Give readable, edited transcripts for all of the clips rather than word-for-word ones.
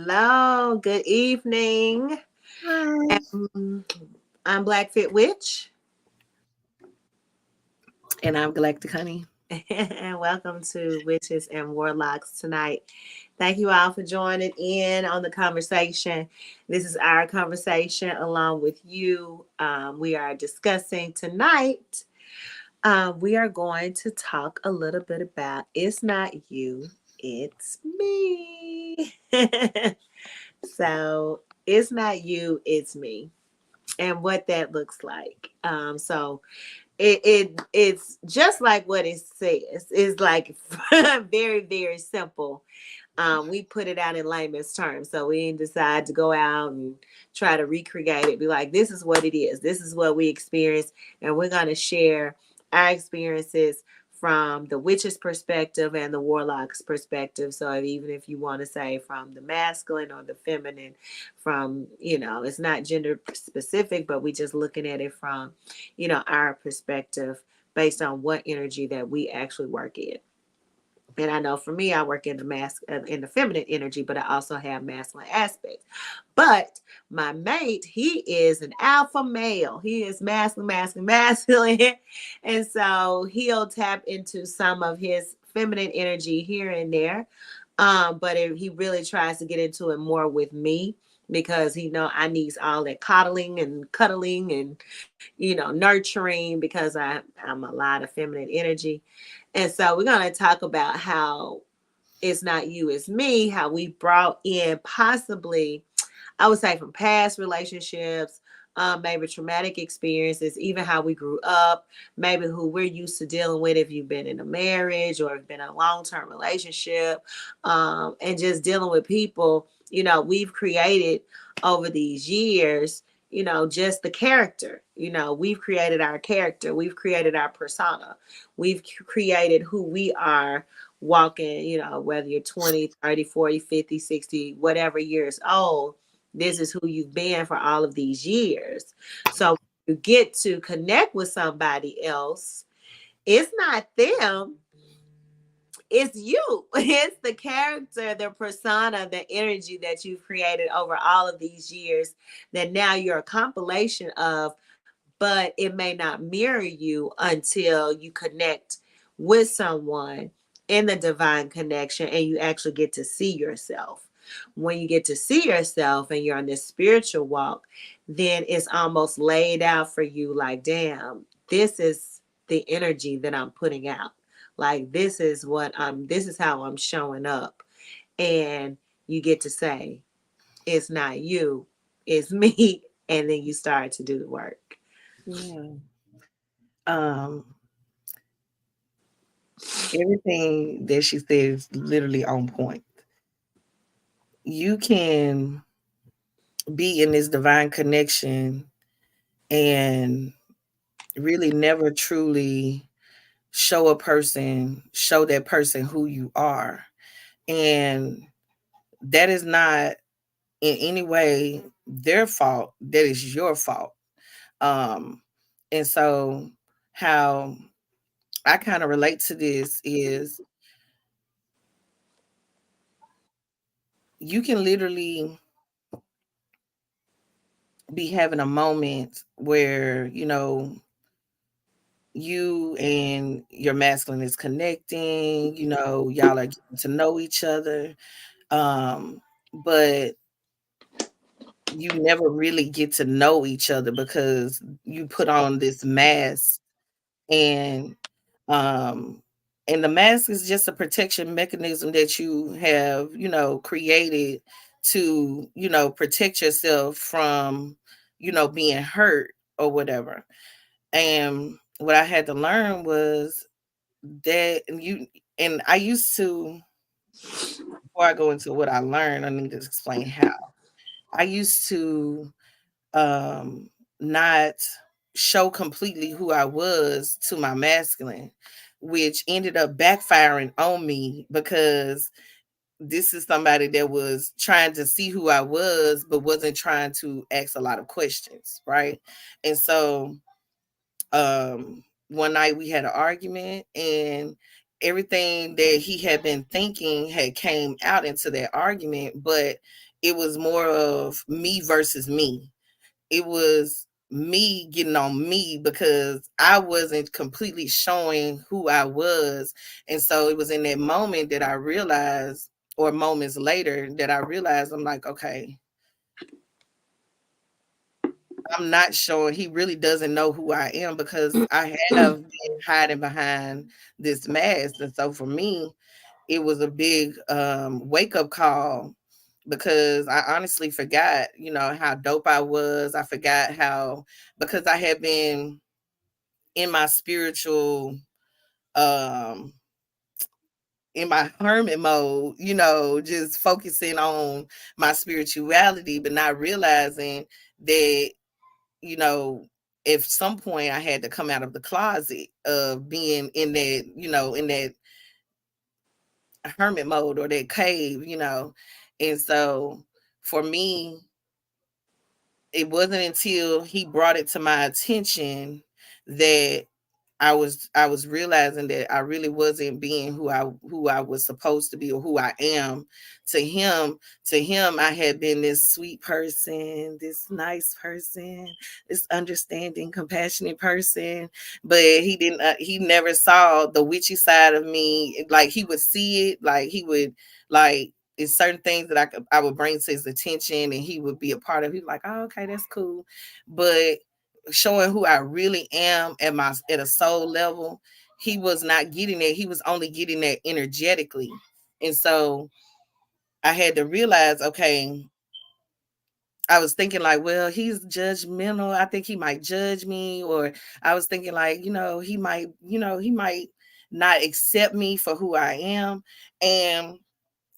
Hello, good evening. Hi. I'm Black Fit Witch, And I'm Galactic Honey. and welcome to Witches and Warlocks tonight. Thank you all for joining in on the conversation. This is our conversation along with you. We are discussing tonight. We are going to talk a little bit about it's not you, it's me. So, it's not you, it's me, and what that looks like. It's just like what it says. It's like very, very simple. We put it out in layman's terms, so we didn't decide to go out and try to recreate it. Be like, this is what it is. This is what we experience, and we're gonna share our experiences from the witch's perspective and the warlock's perspective. So even if you want to say from the masculine or the feminine, from it's not gender specific, but we just looking at it from our perspective based on what energy that we actually work in. And I know for me, I work in in the feminine energy, but I also have masculine aspects. But my mate, he is an alpha male. He is masculine, masculine, masculine. And so he'll tap into some of his feminine energy here and there. But if he really tries to get into it more with me, because he know I need all that coddling and cuddling and nurturing, because I'm a lot of feminine energy. And so we're going to talk about how it's not you, it's me, how we brought in possibly, I would say, from past relationships, maybe traumatic experiences, even how we grew up, maybe who we're used to dealing with if you've been in a marriage or been in a long-term relationship, and just dealing with people, we've created over these years, just the character. We've created our character, we've created our persona, we've created who we are walking, whether you're 20, 30, 40, 50, 60, whatever years old, this is who you've been for all of these years. So you get to connect with somebody else. It's not them, it's you. It's the character, the persona, the energy that you've created over all of these years that now you're a compilation of, but it may not mirror you until you connect with someone in the divine connection and you actually get to see yourself. When you get to see yourself and you're on this spiritual walk, then it's almost laid out for you like, damn, this is the energy that I'm putting out. Like, this is how I'm showing up. And you get to say, it's not you, it's me. And then you start to do the work. Yeah. Um, Everything that she said is literally on point. You can be in this divine connection and really never truly show that person who you are. And that is not in any way their fault. That is your fault. Um, and so how I kind of relate to this is you can literally be having a moment where, you and your masculine is connecting, y'all are getting to know each other. But you never really get to know each other because you put on this mask, and um and the mask is just a protection mechanism that you have created to protect yourself from being hurt or whatever. And what I had to learn was that and I used to, before I go into what I learned, I need to explain how I used to not show completely who I was to my masculine, which ended up backfiring on me because this is somebody that was trying to see who I was, but wasn't trying to ask a lot of questions, right? And so one night we had an argument, and everything that he had been thinking had came out into that argument, but it was more of me versus me. It was me getting on me because I wasn't completely showing who I was. And so it was in that moment that I realized, or moments later, that I realized, I'm like, okay, I'm not showing, he really doesn't know who I am because I have been hiding behind this mask. And so for me, it was a big wake up call because I honestly forgot, how dope I was. I forgot how, because I had been in my spiritual, um, in my hermit mode, just focusing on my spirituality, but not realizing that, you know, if some point I had to come out of the closet of being in that, in that hermit mode or that cave. And so for me, it wasn't until he brought it to my attention that I was realizing that I really wasn't being who I was supposed to be, or who I am to him. To him, I had been this sweet person, this nice person, this understanding, compassionate person, but he didn't. He never saw the witchy side of me. Like, he would see it, like he would, like, it's certain things that I would bring to his attention, and he would be a part of. He's like, oh, okay, that's cool, but showing who I really am at a soul level, he was not getting that. He was only getting that energetically. And so I had to realize, okay, I was thinking like, well, he's judgmental. I think he might judge me. Or I was thinking like, he might not accept me for who I am. And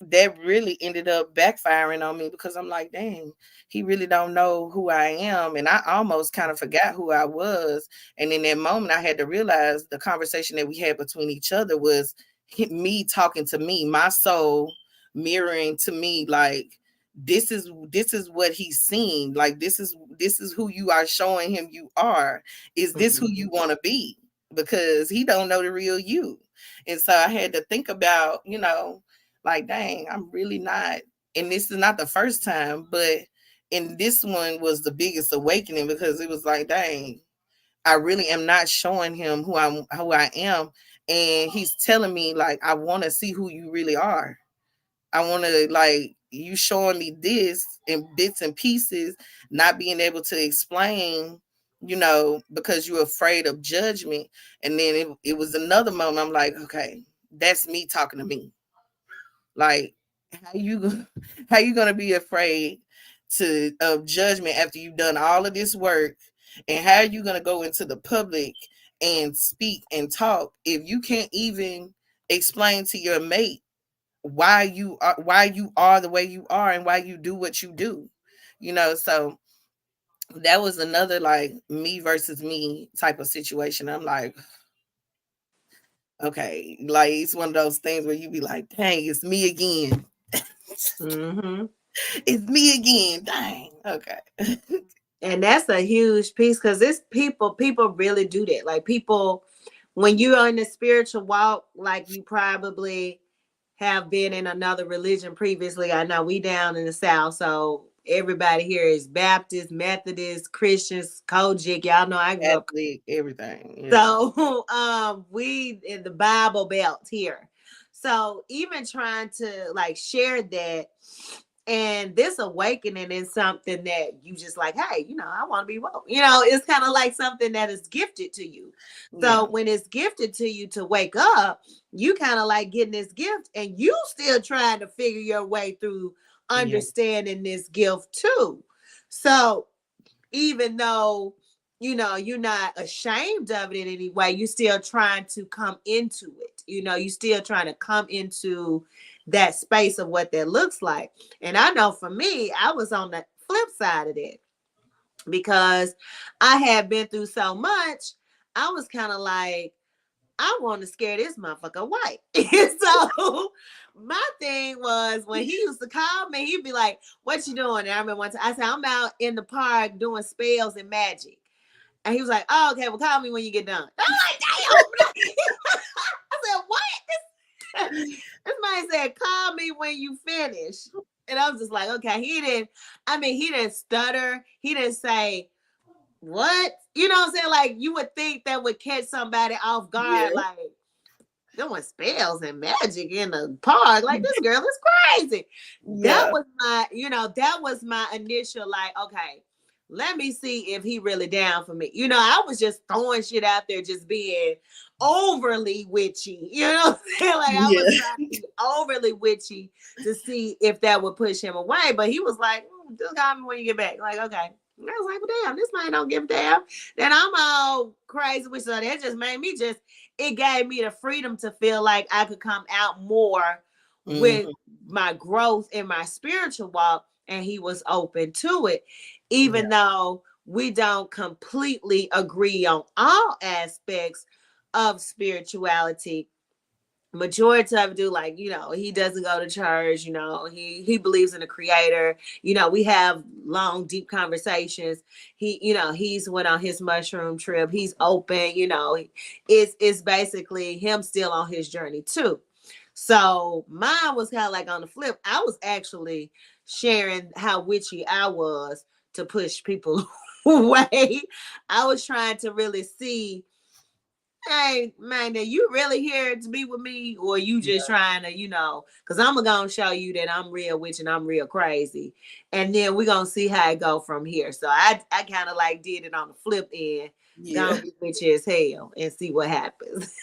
that really ended up backfiring on me because I'm like, dang, he really don't know who I am. And I almost kind of forgot who I was. And in that moment, I had to realize the conversation that we had between each other was me talking to me, my soul mirroring to me, like, this is what he's seeing. Like, this is who you are showing him you are. Is this who you Mhm. want to be? Because he don't know the real you. And so I had to think about, like, dang, I'm really not. And this is not the first time, but in this one was the biggest awakening because it was like, dang, I really am not showing him who I am. And he's telling me, like, I want to see who you really are. I want to, like, you showing me this in bits and pieces, not being able to explain, because you're afraid of judgment. And then it was another moment. I'm like, okay, that's me talking to me. Like, how you how you gonna be afraid of judgment after you've done all of this work? And how are you gonna go into the public and speak and talk if you can't even explain to your mate why you are the way you are and why you do what you do? So that was another, like, me versus me type of situation. I'm like, okay, like, it's one of those things where you be like, dang, it's me again. Mhm. It's me again. Dang. Okay. And that's a huge piece because it's people really do that. Like, people, when you're in the spiritual walk, like, you probably have been in another religion previously. I know we down in the South, so everybody here is Baptist, Methodist, Christians, Kojic. Y'all know I grew up. Catholic, everything. Yeah. So we in the Bible Belt here. So even trying to, like, share that, and this awakening is something that you just like, hey, I want to be woke. It's kind of like something that is gifted to you. So Yeah. when it's gifted to you to wake up, you kind of like getting this gift, and you still trying to figure your way through Yeah. understanding this gift too. So even though you're not ashamed of it in any way, you're still trying to come into it. You still trying to come into that space of what that looks like. And I know for me, I was on the flip side of that because I had been through so much. I was kind of like, I want to scare this motherfucker white. So my thing was, when he used to call me, he'd be like, what you doing? And I remember one time I said, I'm out in the park doing spells and magic. And he was like, oh, okay, well, call me when you get done. I'm like, damn. I said, what? This man said, call me when you finish. And I was just like, okay, he didn't stutter. He didn't say, what? You know what I'm saying? Like, you would think that would catch somebody off guard, Yeah. like, doing spells and magic in the park. Like, this girl is crazy. Yeah. That was my initial, like, okay, let me see if he really down for me. I was just throwing shit out there, just being overly witchy. You know what I'm saying? Like, I was Yeah. trying to be overly witchy to see if that would push him away. But he was like, just call me when you get back. Like, okay. And I was like, well, damn, this man don't give a damn. Then I'm all crazy with, so that just made me just, it gave me the freedom to feel like I could come out more with Mhm. my growth in my spiritual walk, and he was open to it, Yeah. even though we don't completely agree on all aspects of spirituality. Majority of it do, like, he doesn't go to church, he believes in a creator. We have long deep conversations. He's went on his mushroom trip. He's open. It's basically him still on his journey too. So mine was kind of like on the flip. I was actually sharing how witchy I was to push people away. I was trying to really see, hey man, are you really here to be with me, or you just Yeah. trying to, because I'm gonna show you that I'm real witch and I'm real crazy, and then we're gonna see how it go from here. So I kind of like did it on the flip end, Yeah. gonna be witchy as hell and see what happens.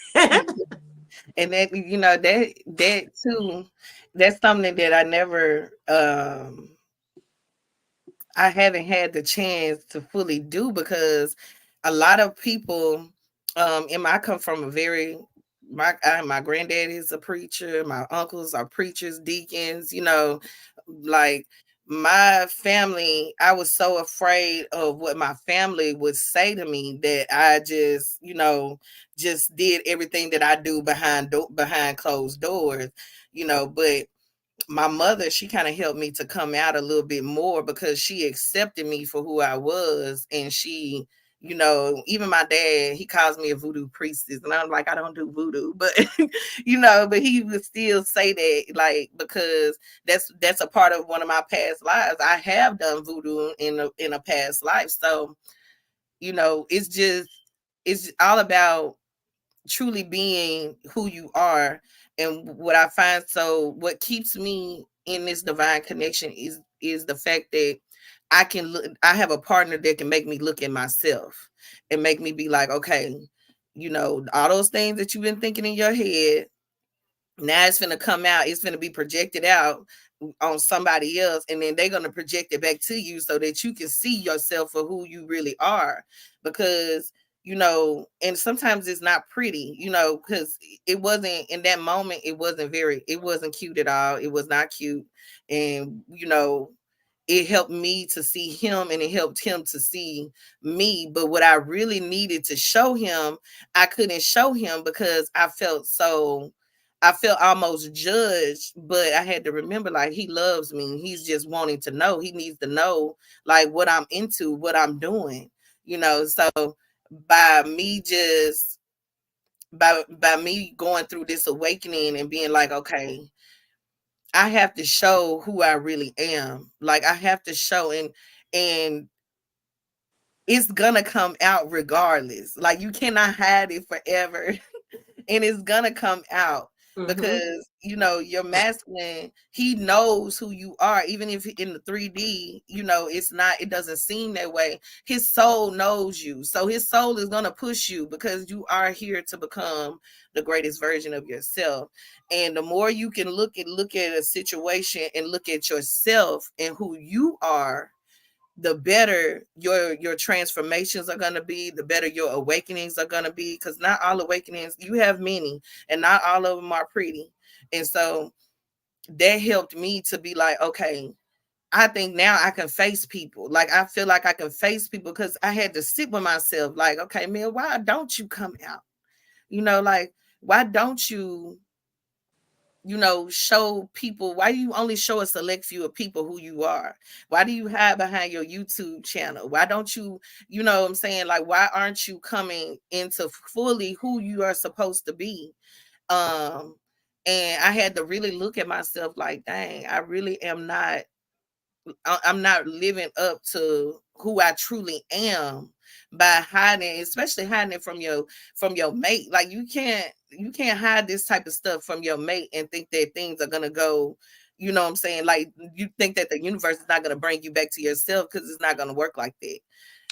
And that, that too, that's something that I haven't had the chance to fully do, because a lot of people, I come from a very, my granddad is a preacher, my uncles are preachers, deacons, like my family, I was so afraid of what my family would say to me that I just, just did everything that I do behind closed doors, but my mother, she kind of helped me to come out a little bit more, because she accepted me for who I was. And she, even my dad, he calls me a voodoo priestess. And I'm like, I don't do voodoo, but, but he would still say that, like, because that's a part of one of my past lives. I have done voodoo in a past life. So, it's all about truly being who you are. And what keeps me in this divine connection is the fact that I have a partner that can make me look at myself and make me be like, okay, all those things that you've been thinking in your head, now it's gonna come out, it's gonna be projected out on somebody else, and then they're gonna project it back to you so that you can see yourself for who you really are. Because and sometimes it's not pretty, because it wasn't in that moment, it wasn't cute at all. It was not cute. And it helped me to see him, and it helped him to see me. But what I really needed to show him, I couldn't show him, because I felt almost judged. But I had to remember, like, he loves me. He's just wanting to know. He needs to know, like, what I'm into, what I'm doing, So by me just by me going through this awakening and being like, okay, I have to show who I really am. Like, I have to show, and it's gonna come out regardless. Like, you cannot hide it forever. And it's gonna come out, Hmm. because your masculine, he knows who you are. Even if in the 3D, it doesn't seem that way. His soul knows you, so his soul is gonna push you, because you are here to become the greatest version of yourself. And the more you can look at a situation and look at yourself and who you are, the better your transformations are going to be, the better your awakenings are going to be. Because not all awakenings, you have many, and not all of them are pretty. And so that helped me to be like, okay, I think now I can face people. Like, I feel like I can face people, because I had to sit with myself, like, okay, man, why don't you come out, like, why don't you show people? Why do you only show a select few of people who you are? Why do you hide behind your YouTube channel? Why don't you, what I'm saying? Like, why aren't you coming into fully who you are supposed to be? Um, And I had to really look at myself like, dang, I really am not, I'm not living up to who I truly am by hiding, especially hiding it from your mate. Like you can't hide this type of stuff from your mate and think that things are gonna go, you know what I'm saying? Like you think that the universe is not gonna bring you back to yourself, because it's not gonna work like that.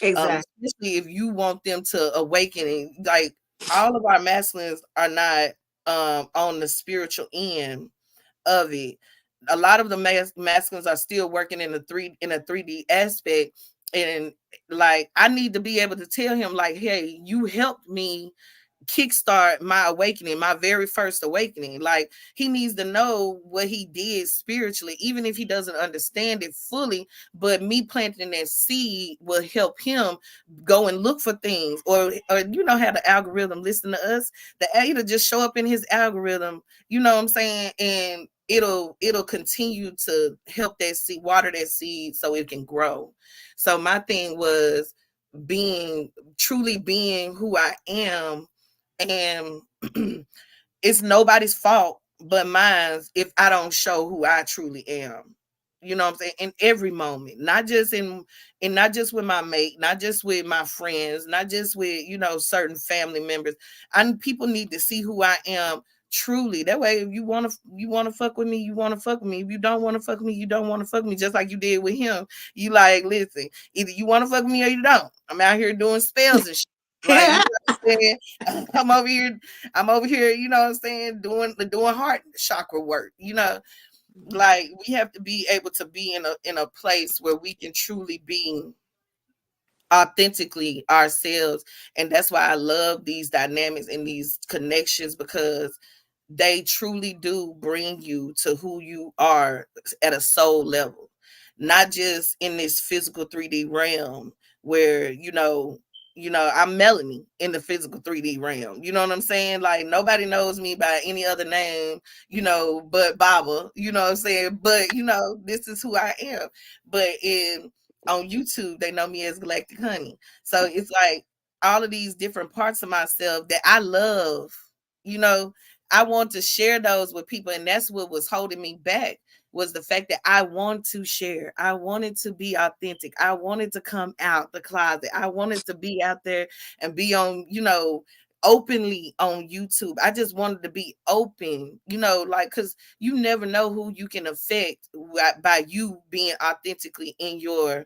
Exactly. Especially if you want them to awaken, and like all of our masculines are not on the spiritual end of it. A lot of the masculines are still working in a 3D aspect. And like I need to be able to tell him like, hey, you helped me kickstart my awakening, my very first awakening. Like he needs to know what he did spiritually, even if he doesn't understand it fully. But me planting that seed will help him go and look for things, or you know how the algorithm listen to us. It'll just show up in his algorithm. You know what I'm saying? And it'll continue to help that seed, water that seed, so it can grow. So my thing was being truly being who I am, and it's nobody's fault but mine if I don't show who I truly am. You know what I'm saying? In every moment, not just not just with my mate, not just with my friends, not just with, you know, certain family members. People need to see who I am truly. That way, if you want to fuck with me, you want to fuck with me. If you don't want to fuck with me, you don't want to fuck with me. Just like you did with him. You like, listen, either you want to fuck with me or you don't. I'm out here doing spells and shit. Like, you know what I'm saying? I'm over here, you know what I'm saying, doing heart chakra work, you know. Like we have to be able to be in a place where we can truly be authentically ourselves. And that's why I love these dynamics and these connections, because they truly do bring you to who you are at a soul level, not just in this physical 3D realm where, I'm Melanie in the physical 3D realm. You know what I'm saying? Like nobody knows me by any other name, but Baba, you know what I'm saying? But this is who I am. But on YouTube, they know me as Galactic Honey. So it's like all of these different parts of myself that I love, you know, I want to share those with people. And that's what was holding me back, was the fact that I want to share. I wanted to be authentic. I wanted to come out the closet. I wanted to be out there and be on, openly on YouTube. I just wanted to be open, like, because you never know who you can affect by you being authentically in your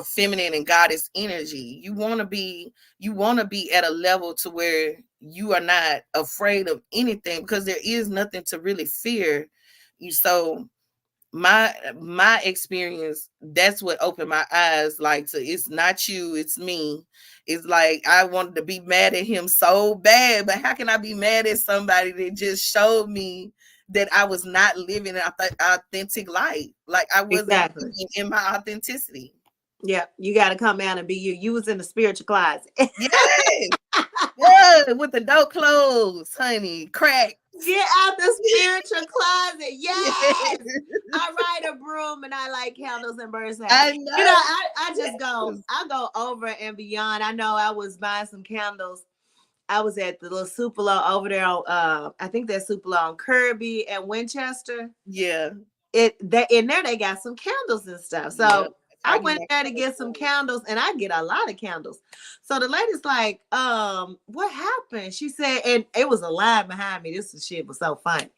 feminine and goddess energy. You want to be at a level to where you are not afraid of anything, because there is nothing to really fear. So my experience, that's what opened my eyes, like, to it's not you, it's me. It's like I wanted to be mad at him so bad, but how can I be mad at somebody that just showed me that I was not living an authentic life? Like I wasn't Exactly. living in my authenticity. Yeah, you got to come out and be you. You was in the spiritual closet. Yes. Yeah, with the dope clothes, honey, crack. Get out the spiritual closet. Yes. Yes. I ride a broom and I like candles and birds. I know. I just I go over and beyond. I know I was buying some candles. I was at the little Supalo over there on I think that's Supalo on Kirby and Winchester. Yeah. In there they got some candles and stuff. So Yep. I went there to get some candles, and I get a lot of candles. So the lady's like, what happened? She said, and it was a line behind me. This shit was so funny.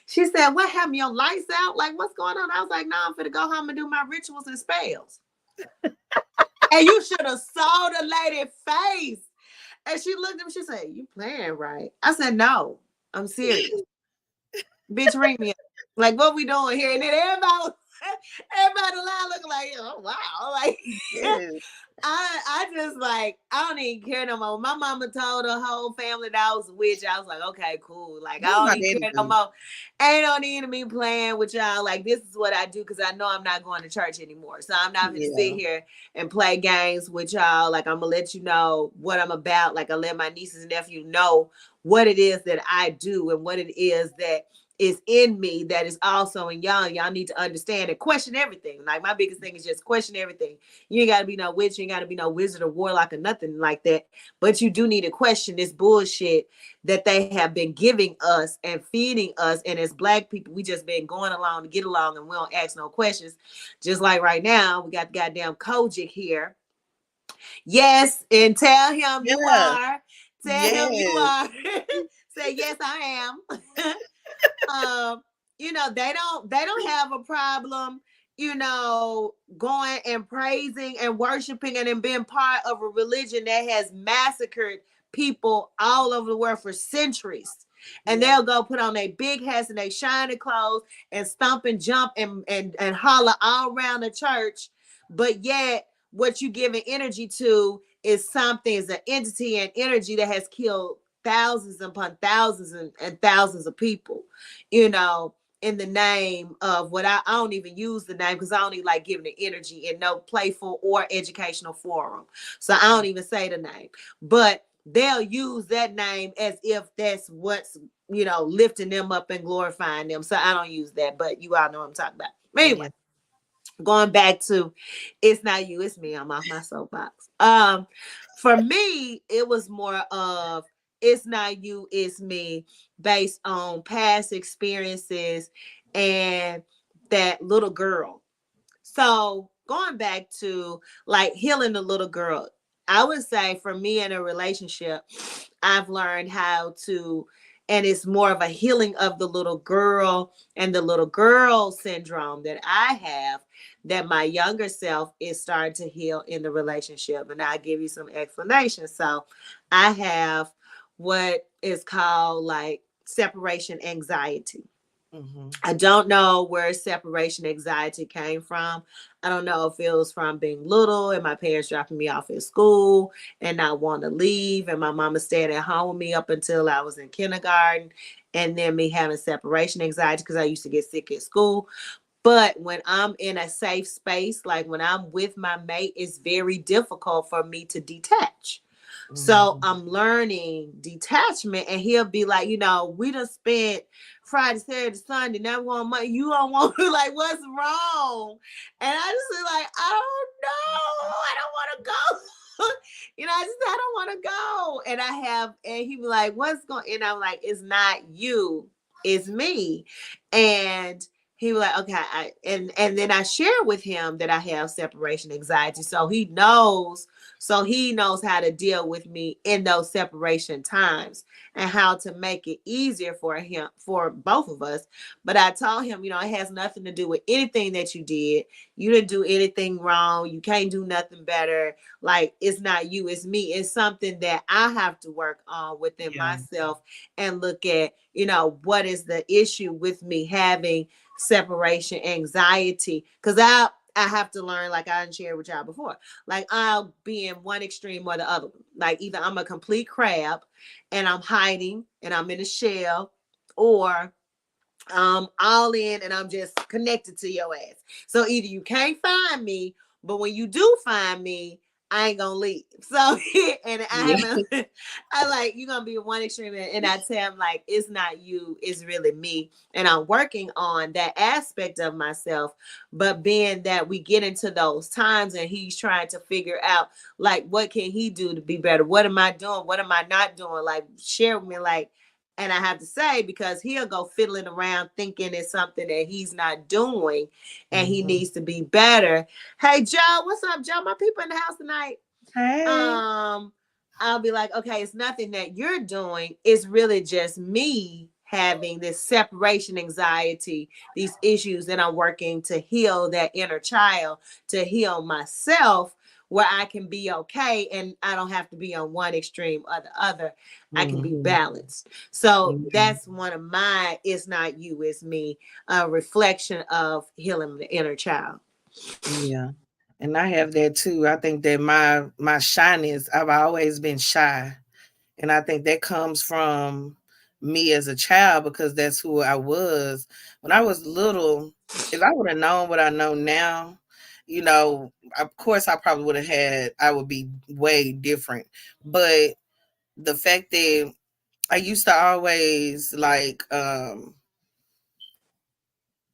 She said, what happened? Your lights out? Like, what's going on? I was like, no, I'm finna go home and do my rituals and spells. And you should have saw the lady's face. And she looked at me, she said, you playing right? I said, no, I'm serious. Bitch, ring me up. Like, what we doing here? And then everybody line looking like, oh wow. Like, yes. I just like, I don't even care no more. My mama told her whole family that I was a witch. I was like, okay, cool. Like, I don't even care no more. Ain't no need of me playing with y'all. Like, this is what I do, because I know I'm not going to church anymore. So I'm not going to sit here and play games with y'all. Like, I'm going to let you know what I'm about. Like, I let my nieces and nephews know what it is that I do and what it is that is in me that is also in y'all. Y'all need to understand and question everything. Like my biggest thing is just question everything. You ain't gotta be no witch, you ain't gotta be no wizard or warlock or nothing like that. But you do need to question this bullshit that they have been giving us and feeding us. And as black people, we just been going along to get along and we don't ask no questions. Just like right now, we got the goddamn Kojic here. Yes, and tell him you Yeah. are. Tell him you Yes. are. Say yes, I am. They don't have a problem, going and praising and worshiping and then being part of a religion that has massacred people all over the world for centuries. And Yeah. they'll go put on their big hats and they shiny clothes and stomp and jump and holler all around the church. But yet what you giving energy to is something, is an entity and energy that has killed thousands upon thousands and thousands of people, you know, in the name of what I don't even use the name because I don't even like giving the energy in no playful or educational forum. So I don't even say the name. But they'll use that name as if that's what's, lifting them up and glorifying them. So I don't use that, but you all know what I'm talking about. Anyway, Yeah. going back to it's not you, it's me. I'm off my soapbox. For me, it was more of it's not you, it's me, based on past experiences and that little girl. So going back to like healing the little girl, I would say for me in a relationship, I've learned how to, and it's more of a healing of the little girl and the little girl syndrome that I have, that my younger self is starting to heal in the relationship. And I'll give you some explanations. So I have what is called like separation anxiety. Mm-hmm. I don't know where separation anxiety came from. I don't know if it was from being little and my parents dropping me off at school and not want to leave, and my mama stayed at home with me up until I was in kindergarten, and then me having separation anxiety because I used to get sick at school. But when I'm in a safe space, like when I'm with my mate, it's very difficult for me to detach. So Mm-hmm. I'm learning detachment, and he'll be like, we done spent Friday, Saturday, Sunday, now we want money. You don't want like what's wrong? And I just be like, I don't know. I don't want to go. I don't want to go. And he be like, what's going? And I'm like, it's not you, it's me. And he was like, okay, and then I share with him that I have separation anxiety, so he knows how to deal with me in those separation times and how to make it easier for both of us. But I told him, it has nothing to do with anything that you did. You didn't do anything wrong. You can't do nothing better. Like, it's not you, it's me. It's something that I have to work on within Yeah. myself and look at, what is the issue with me having separation anxiety. Because I have to learn, like I didn't share with y'all before. Like I'll be in one extreme or the other one. Like either I'm a complete crab and I'm hiding and I'm in a shell, or all in and I'm just connected to your ass. So either you can't find me, but when you do find me, I ain't gonna leave. So and I Yeah. haven't I like you're gonna be one extreme and I tell him like it's not you, it's really me. And I'm working on that aspect of myself. But being that we get into those times and he's trying to figure out like what can he do to be better? What am I doing? What am I not doing? Like share with me like, and I have to say, because he'll go fiddling around thinking it's something that he's not doing and he Mm-hmm. needs to be better. Hey, Joe, what's up, Joe? My people in the house tonight. Hey. Um, I'll be like, okay, it's nothing that you're doing. It's really just me having this separation anxiety, these issues that I'm working to heal that inner child, to heal myself where I can be okay and I don't have to be on one extreme or the other. I can be Mm-hmm. balanced. So Yeah. that's one of my it's not you, it's me, a reflection of healing the inner child. Yeah. And I have that too. I think that my shyness, I've always been shy. And I think that comes from me as a child because that's who I was. When I was little, if I would have known what I know now, of course I probably would have I would be way different. But the fact that I used to always like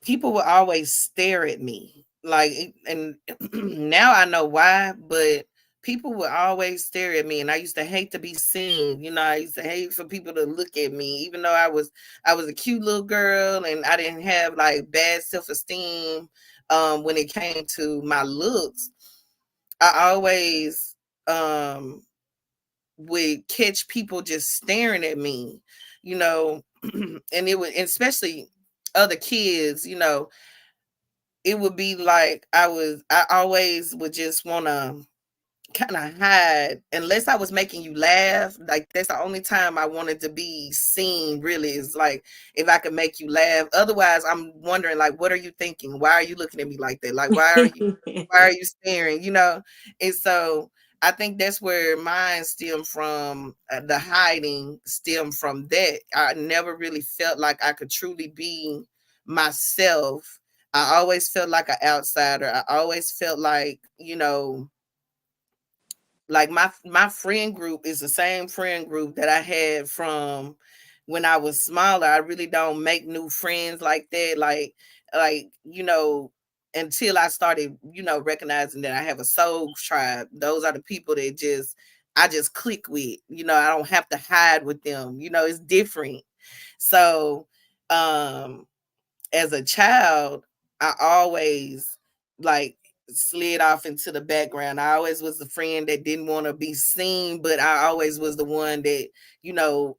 people would always stare at me. And now I know why, but people would always stare at me, and I used to hate to be seen. I used to hate for people to look at me, even though I was a cute little girl, and I didn't have like bad self-esteem. When it came to my looks, I always would catch people just staring at me, you know, and it would, especially other kids, it would be like I always would just want to kind of hide unless I was making you laugh. Like that's the only time I wanted to be seen, really, is like if I could make you laugh. Otherwise, I'm wondering like, what are you thinking? Why are you looking at me like that? Like why are you staring? And so I think that's where mine stemmed from. The hiding stemmed from that. I never really felt like I could truly be myself. I always felt like an outsider. I always felt like my friend group is the same friend group that I had from when I was smaller. I really don't make new friends like that. Like until I started, recognizing that I have a soul tribe. Those are the people that I just click with. I don't have to hide with them. It's different. So um as a child, I always like slid off into the background. I always was the friend that didn't want to be seen, but I always was the one that,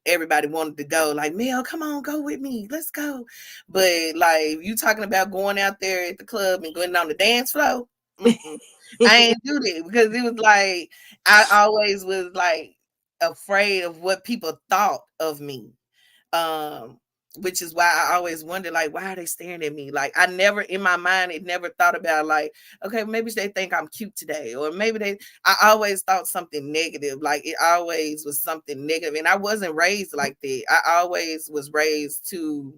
everybody wanted to go. Like, Mel, come on, go with me. Let's go. But like you talking about going out there at the club and going on the dance floor. Mm-mm. I ain't do that because it was like I always was like afraid of what people thought of me. um which is why I always wonder, like, why are they staring at me? Like, I never, in my mind, it never thought about like, okay, maybe they think I'm cute today, or maybe I always thought something negative. Like, it always was something negative, and I wasn't raised like that. I always was raised to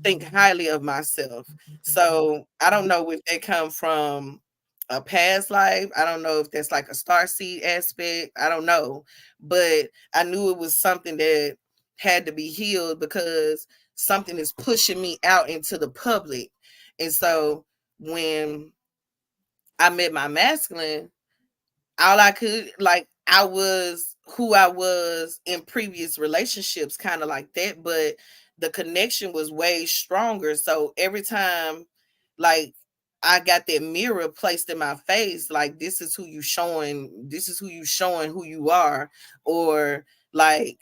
think highly of myself. So I don't know if they come from a past life. I don't know if that's like a star seed aspect. I don't know. But I knew it was something that had to be healed because something is pushing me out into the public. And so when I met my masculine, all I could, like, I was who I was in previous relationships, kind of like that, but the connection was way stronger. So every time, like, I got that mirror placed in my face, like, this is who you showing who you are. Or like,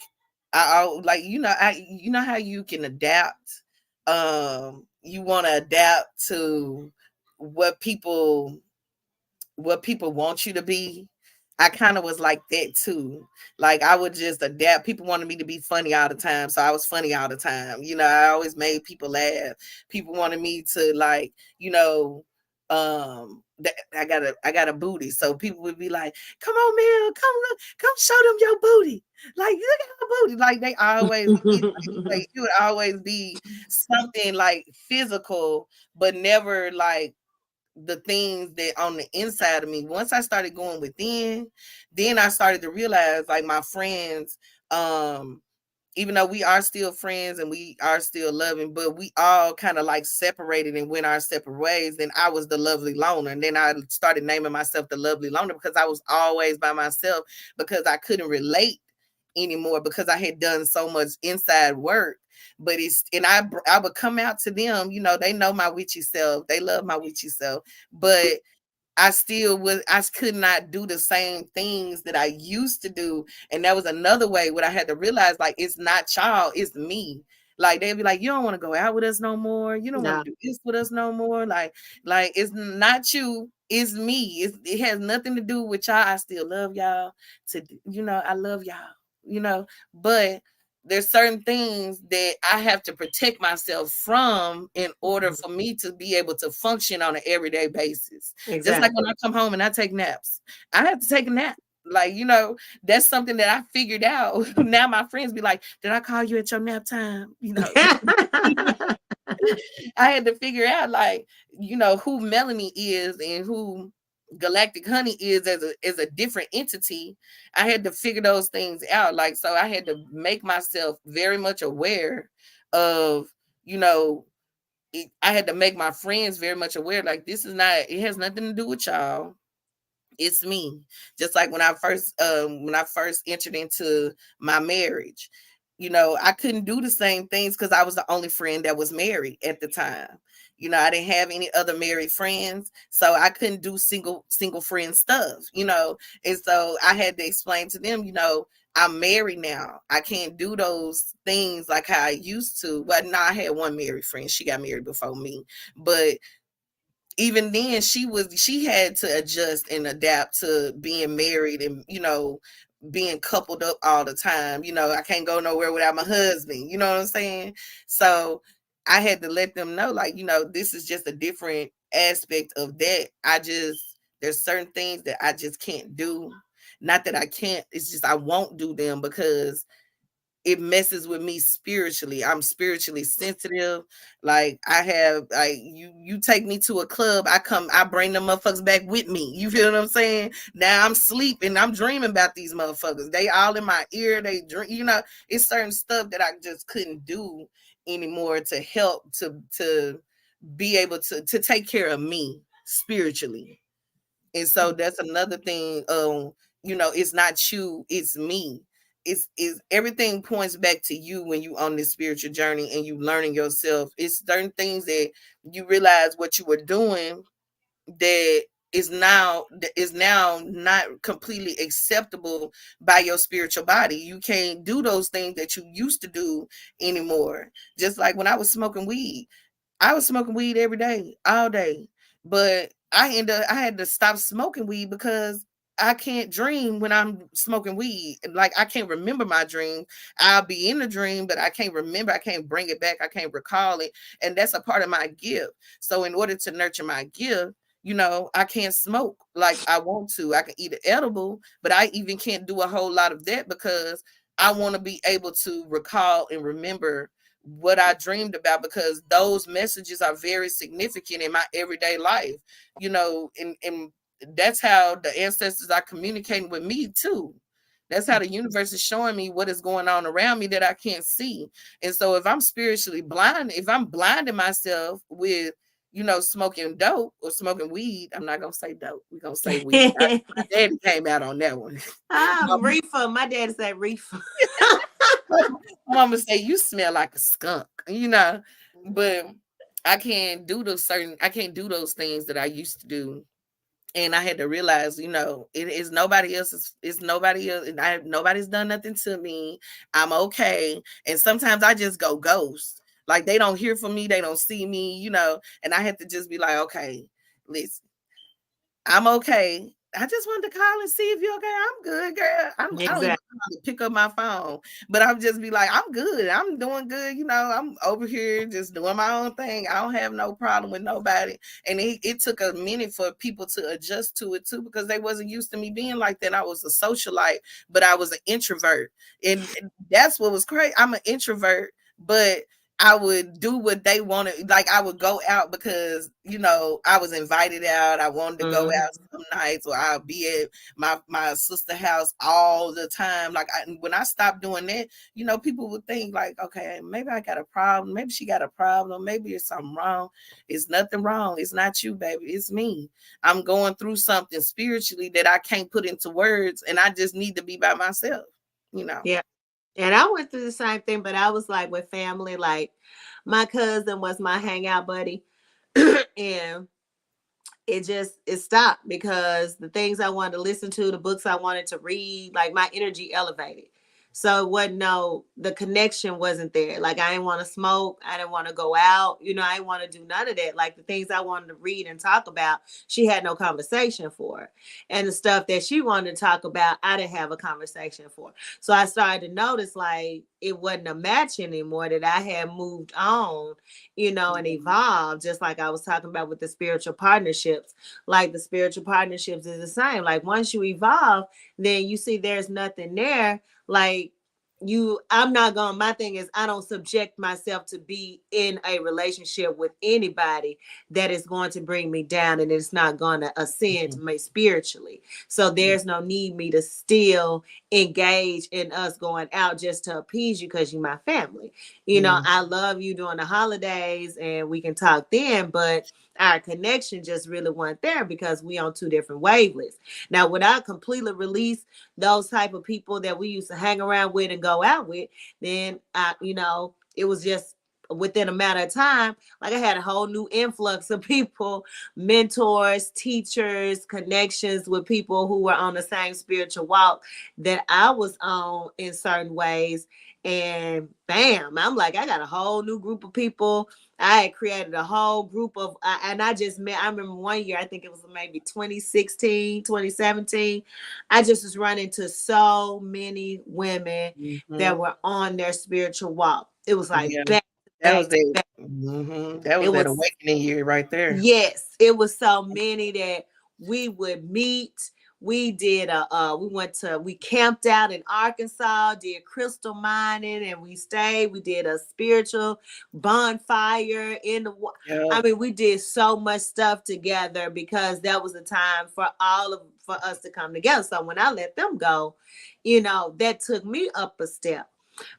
like, how you can adapt. You want to adapt to what people what people want you to be. I kind of was like that too. Like, I would just adapt. People wanted me to be funny all the time, so I was funny all the time. I always made people laugh. People wanted me to, like, I got a booty, so people would be like, "Come on, man, come show them your booty. Like, look at her booty." Like, they always like, it would always be something like physical, but never like the things that on the inside of me. Once I started going within, then I started to realize, like, my friends, even though we are still friends and we are still loving, but we all kind of like separated and went our separate ways. Then I was the lovely loner. And then I started naming myself the lovely loner because I was always by myself, because I couldn't relate anymore, because I had done so much inside work. But I would come out to them, they know my witchy self. They love my witchy self. But I could not do the same things that I used to do. And that was another way what I had to realize, like, it's not y'all, it's me. Like, they'd be like, you don't want to go out with us no more. You don't want No. to do this with us no more. Like it's not you, it's me. It has nothing to do with y'all. I still love y'all. I love y'all, but there's certain things that I have to protect myself from in order for me to be able to function on an everyday basis. Just like when Exactly. I come home and I take naps, I have to take a nap. Like, that's something that I figured out. Now my friends be like, "Did I call you at your nap time?" I had to figure out, like, who Melanie is and who Galactic Honey is as a different entity. I had to figure those things out. Like, so I had to make myself very much aware of, you know, I had to make my friends very much aware, like, this is not, it has nothing to do with y'all. It's me. Just like when I first entered into my marriage, I couldn't do the same things because I was the only friend that was married at the time. I didn't have any other married friends, so I couldn't do single friend stuff. And so I had to explain to them, I'm married now. I can't do those things like how I used to. But now I had one married friend. She got married before me, but even then she had to adjust and adapt to being married and being coupled up all the time. I can't go nowhere without my husband, you know what I'm saying? So I had to let them know, like, this is just a different aspect of that. There's certain things that I just can't do. Not that I can't, it's just I won't do them because it messes with me spiritually. I'm spiritually sensitive. Like, I have, like, you take me to a club, I bring them motherfuckers back with me. You feel what I'm saying? Now I'm sleeping, I'm dreaming about these motherfuckers. They all in my ear. They dream, it's certain stuff that I just couldn't do anymore to help to be able to take care of me spiritually. And so that's another thing. It's not you, it's me. It's everything points back to you when you on this spiritual journey and you learning yourself. It's certain things that you realize what you were doing that is now not completely acceptable by your spiritual body. You can't do those things that you used to do anymore. Just like when I was smoking weed. I was smoking weed every day, all day. But I had to stop smoking weed because I can't dream when I'm smoking weed. Like, I can't remember my dream. I'll be in the dream, but I can't remember. I can't bring it back. I can't recall it. And that's a part of my gift. So in order to nurture my gift, I can't smoke like I want to. I can eat an edible, but I even can't do a whole lot of that because I want to be able to recall and remember what I dreamed about, because those messages are very significant in my everyday life, and that's how the ancestors are communicating with me too. That's how the universe is showing me what is going on around me that I can't see. And so if I'm spiritually blind, if I'm blinding myself with, smoking dope or smoking weed, I'm not gonna say dope. We're gonna say weed. My daddy came out on that one. Reefer. My dad said reefer. Mama say you smell like a skunk, but I can't do those things that I used to do. And I had to realize, it is nobody else's, it's nobody else, and nobody's done nothing to me. I'm okay. And sometimes I just go ghost. Like, they don't hear from me, they don't see me, and I had to just be like, okay, listen, I'm okay. I just wanted to call and see if you're okay. I'm good, girl. I don't even Exactly. know how to pick up my phone, but I'll just be like, I'm good. I'm doing good. I'm over here just doing my own thing. I don't have no problem with nobody. And it took a minute for people to adjust to it too, because they wasn't used to me being like that. I was a socialite, but I was an introvert. And that's what was crazy. I'm an introvert, but I would do what they wanted. Like, I would go out because, I was invited out. I wanted to go out some nights, or I'll be at my sister house all the time. Like, when I stopped doing that, people would think like, okay, maybe I got a problem. Maybe she got a problem. Maybe it's something wrong. It's nothing wrong. It's not you, baby. It's me. I'm going through something spiritually that I can't put into words, and I just need to be by myself. Yeah. And I went through the same thing, but I was like with family. Like, my cousin was my hangout buddy. And it stopped because the things I wanted to listen to, the books I wanted to read, like, my energy elevated. So it wasn't, the connection wasn't there. Like, I didn't want to smoke. I didn't want to go out. I didn't want to do none of that. Like, the things I wanted to read and talk about, she had no conversation for. And the stuff that she wanted to talk about, I didn't have a conversation for. So I started to notice, like, it wasn't a match anymore, that I had moved on, and evolved, just like I was talking about with the spiritual partnerships. Like, the spiritual partnerships is the same. Like, once you evolve, then you see there's nothing there. Like, I'm not going, my thing is I don't subject myself to be in a relationship with anybody that is going to bring me down, and it's not going to ascend Mhm. me spiritually. So Yeah. there's no need me to still engage in us going out just to appease you because you're my family. Mm. I love you during the holidays and we can talk then, but our connection just really wasn't there because we on two different wavelengths. Now, would I completely release those type of people that we used to hang around with and go out with? Then it was just within a matter of time, like I had a whole new influx of people, mentors, teachers, connections with people who were on the same spiritual walk that I was on in certain ways. And bam, I'm like, I got a whole new group of people. I had created a whole group of, and I just met, I remember one year, I think it was maybe 2016, 2017. I just was running to so many women that Mhm. were on their spiritual walk. It was like Yeah. back to That was back to that. back. That It was that was, awakening year right there. yes, it was so many that we would meet. We did we camped out in Arkansas, did crystal mining, and we stayed. We did a spiritual bonfire in the I Yeah. mean, we did so much stuff together because that was the time for us to come together. So when I let them go, that took me up a step.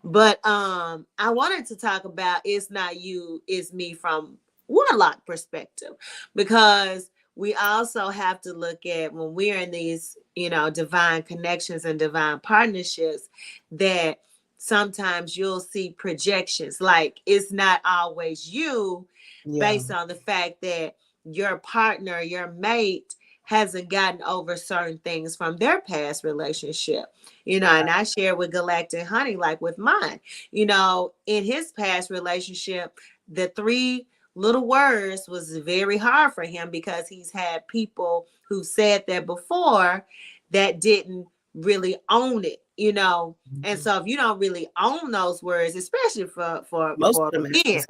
But I wanted to talk about it's not you, it's me from Warlock perspective, because we also have to look at when we're in these, divine connections and divine partnerships, that sometimes you'll see projections. Like it's not always you, Yeah. based on the fact that your partner, your mate, hasn't gotten over certain things from their past relationship. And I share with Galactic Honey, like with mine, in his past relationship, the three little words was very hard for him because he's had people who said that before that didn't really own it. And Mhm. so if you don't really own those words, especially for for Most for of them men, have.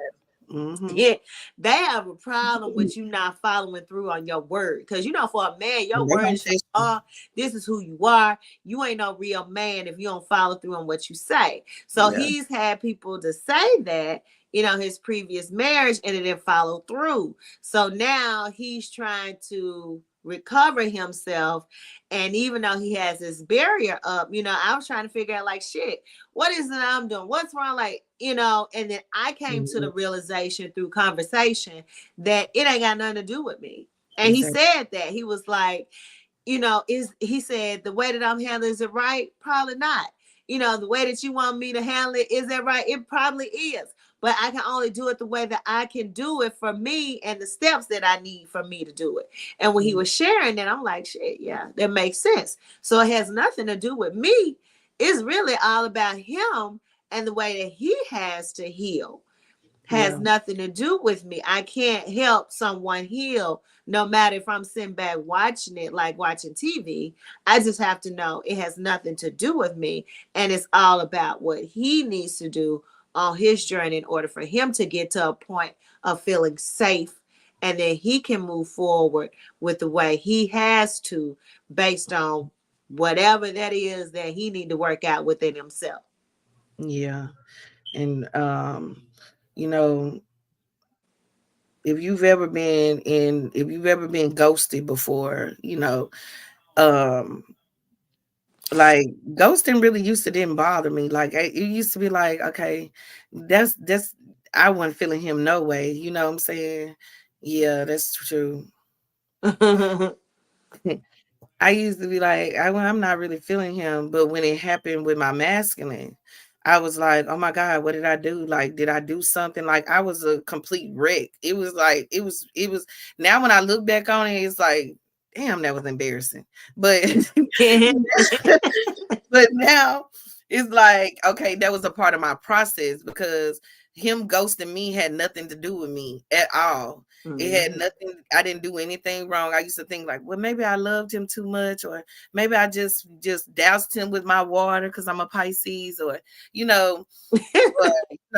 Mhm. yeah, they have a problem with you not following through on your word. Because for a man, your They word gonna is your test you. law. This is who you are. You ain't no real man if you don't follow through on what you say. So Yeah. he's had people to say that, his previous marriage, and it didn't follow through. So now he's trying to recover himself. And even though he has this barrier up, I was trying to figure out, like, shit, what is it I'm doing? What's wrong? Like, and then I came to Mhm. the realization through conversation that it ain't got nothing to do with me. And he Exactly. said that. He was like, he said, the way that I'm handling, is it right? Probably not. The way that you want me to handle it, is that right? It probably is. But I can only do it the way that I can do it for me and the steps that I need for me to do it. And when he Mhm. was sharing that, I'm like, shit, yeah, that makes sense. So it has nothing to do with me. It's really all about him and the way that he has to heal. Has Yeah. nothing to do with me. I can't help someone heal, no matter if I'm sitting back watching it, like watching TV. I just have to know it has nothing to do with me. And it's all about what he needs to do on his journey in order for him to get to a point of feeling safe. And then he can move forward with the way he has to, based on whatever that is that he need to work out within himself. Yeah. And you know, if you've ever been ghosted before, um like ghosting really used to didn't bother me. Like it used to be like, okay, that's I wasn't feeling him no way. You know what I'm saying? Yeah, that's true. I used to be like, I'm not really feeling him. But when it happened with my masculine, I was like, oh my God, what did I do? Like, did I do something? Like, I was a complete wreck. It was like, it was, now when I look back on it, it's like, damn, that was embarrassing. But, but now it's like, okay, that was a part of my process because him ghosting me had nothing to do with me at all. It had Mhm. nothing. I didn't do anything wrong. I used to think like, well, maybe I loved him too much, or maybe I just doused him with my water because I'm a Pisces, or you know,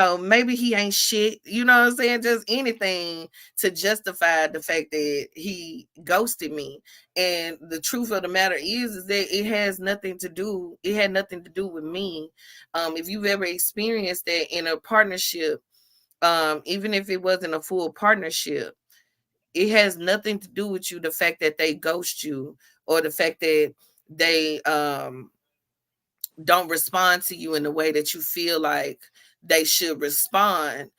or maybe he ain't shit. You know what I'm saying? Just anything to justify the fact that he ghosted me. And the truth of the matter is that it has nothing to do. It had nothing to do with me. If you've ever experienced that in a partnership, even if it wasn't a full partnership, it has nothing to do with you. The fact that they ghost you, or the fact that they don't respond to you in the way that you feel like they should respond.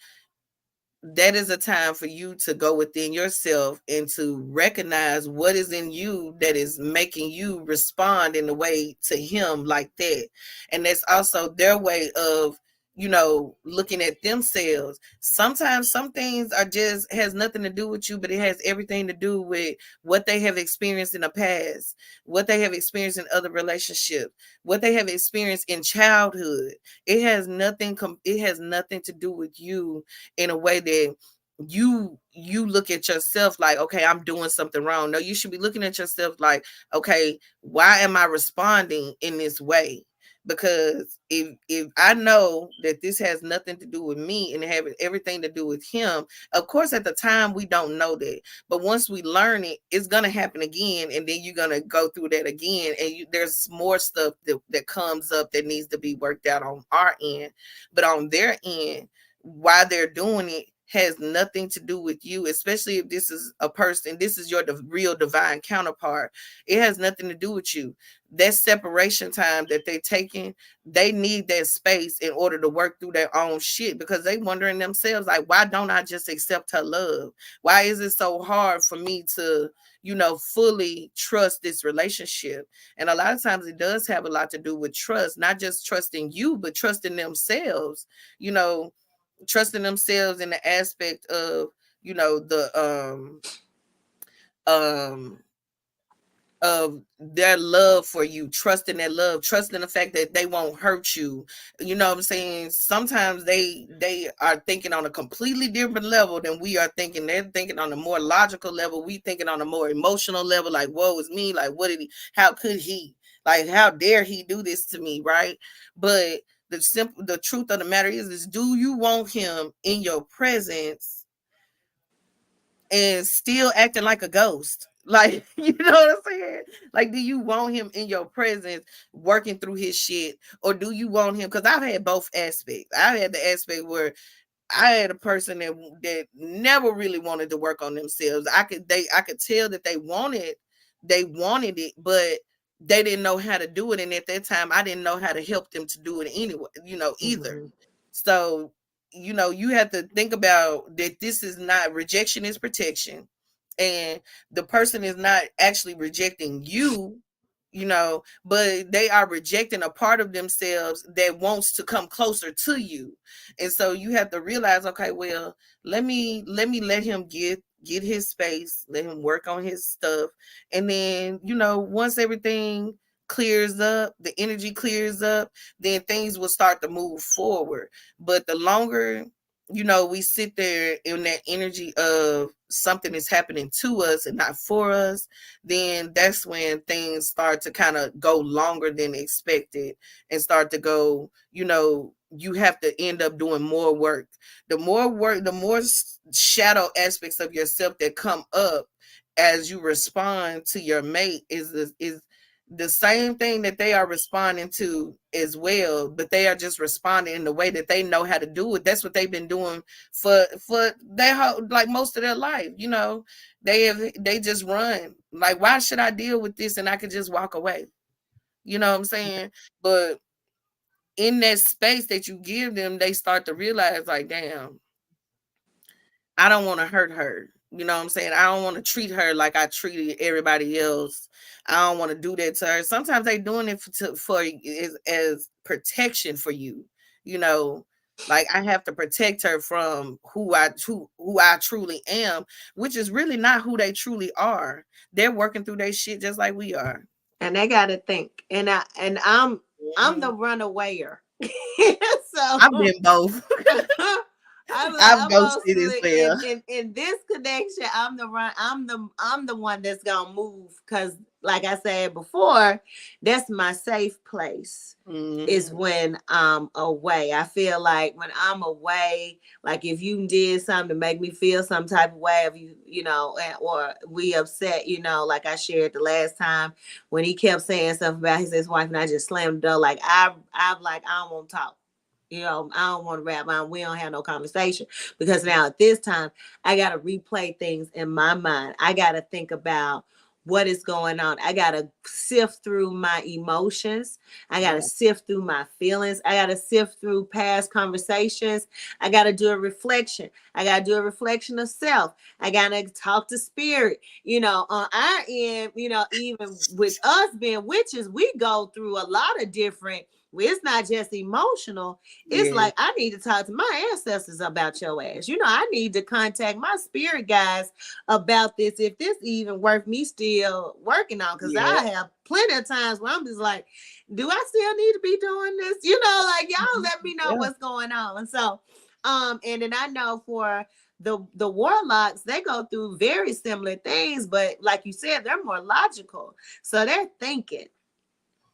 That is a time for you to go within yourself and to recognize what is in you that is making you respond in the way to him like that. And that's also their way of, looking at themselves. Sometimes some things are just has nothing to do with you, but it has everything to do with what they have experienced in the past, what they have experienced in other relationships, what they have experienced in childhood. It has nothing to do with you in a way that you look at yourself like, okay, I'm doing something wrong. No, you should be looking at yourself like, okay, why am I responding in this way? Because if I know that this has nothing to do with me and having everything to do with him, of course at the time we don't know that, but once we learn it, it's gonna happen again, and then you're gonna go through that again, and there's more stuff that comes up that needs to be worked out on our end. But on their end, why they're doing it has nothing to do with you, especially if this is a person, this is your real divine counterpart. It has nothing to do with you. That separation time that they're taking, they need that space in order to work through their own shit, because they wondering themselves like, why don't I just accept her love? Why is it so hard for me to fully trust this relationship? And a lot of times it does have a lot to do with trust, not just trusting you, but trusting themselves. you know Trusting themselves in the aspect of the um of their love for you, trusting that love, trusting the fact that they won't hurt you. You know what I'm saying? Sometimes they are thinking on a completely different level than we are thinking. They're thinking on a more logical level. We thinking on a more emotional level, like, whoa, it's me. Like, what did he, how could he? Like, how dare he do this to me, right? But the truth of the matter is do you want him in your presence and still acting like a ghost? Like, you know what I'm saying? Like, do you want him in your presence working through his shit? Or do you want him? Because I've had both aspects. I had the aspect where I had a person that never really wanted to work on themselves. I could tell that they wanted it, but they didn't know how to do it. And at that time, I didn't know how to help them to do it anyway, either. Mhm. So, you have to think about that this is not, rejection is protection. And the person is not actually rejecting you, but they are rejecting a part of themselves that wants to come closer to you. And so you have to realize, okay, well, let him get his space, let him work on his stuff. And then, once everything clears up, the energy clears up, then things will start to move forward. But the longer we sit there in that energy of something is happening to us and not for us, then that's when things start to kind of go longer than expected and start to go, you have to end up doing more work. The more shadow aspects of yourself that come up as you respond to your mate is the same thing that they are responding to as well, but they are just responding in the way that they know how to do it. That's what they've been doing for their whole, like, most of their life. They just run. Like, why should I deal with this and I could just walk away? You know what I'm saying? But in that space that you give them, they start to realize, like, damn, I don't want to hurt her. You know what I'm saying? I don't want to treat her like I treated everybody else. I don't want to do that to her. Sometimes they doing it for as protection for you. You know, like, I have to protect her from who I truly am, which is really not who they truly are. They're working through their shit just like we are. And they got to think. And I'm Mhm. the runawayer. I've So been both. I'm I'm ghosted as mostly well. in this connection. I'm the one that's gonna move because, like I said before, that's my safe place. Is Mhm. when I'm away. I feel like when I'm away, like if you did something to make me feel some type of way, of you know, or we upset, you know, like I shared the last time when he kept saying stuff about his ex-wife, and I just slammed the door. Like I'm like I don't want to talk. You know, I don't want to rap. We don't have no conversation because now at this time, I got to replay things in my mind. I got to think about what is going on. I got to sift through my emotions. I got to Yeah. sift through my feelings. I got to sift through past conversations. I got to do a reflection. I got to do a reflection of self. I got to talk to spirit. You know, on our end, you know, even with us being witches, we go through a lot of different. It's not just emotional. It's Yeah. like I need to talk to my ancestors about your ass. You know, I need to contact my spirit guys about this if this even worth me still working on. Because Yeah. I have plenty of times where I'm just like, do I still need to be doing this? You know, like y'all let me know Yeah. what's going on. So, and then I know for the warlocks, they go through very similar things, but like you said, they're more logical. So they're thinking.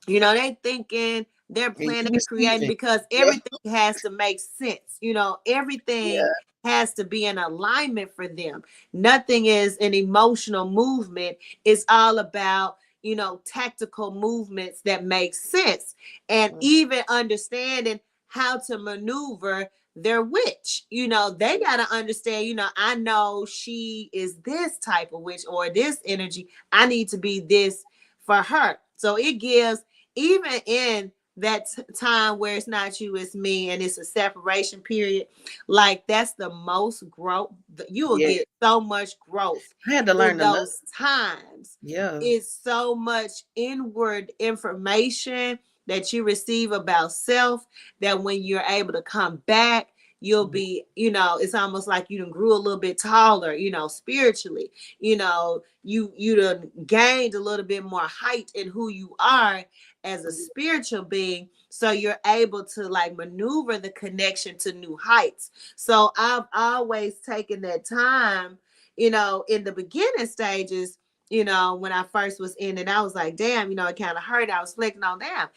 You know, they thinking, they're And planning, you creating receiving. because Yeah. everything has to make sense. You know, everything Yeah. has to be in alignment for them. Nothing is an emotional movement. It's all about, you know, tactical movements that make sense and Mm. even understanding how to maneuver their witch. You know, they got to understand, you know, I know she is this type of witch or this energy. I need to be this for her. So it gives, even in that time where it's not you, it's me, and it's a separation period, like that's the most growth. You will Yeah. get so much growth I had to in learn to love. those times. Yeah. It's so much inward information that you receive about self that when you're able to come back, you'll Mhm. be, you know, it's almost like you done grew a little bit taller, you know, spiritually. You know, you done gained a little bit more height in who you are as a spiritual being, so you're able to like maneuver the connection to new heights. So I've always taken that time, you know, in the beginning stages. You know, when I first was in it, I was like, damn, you know, it kind of hurt. I was flicking on, damn,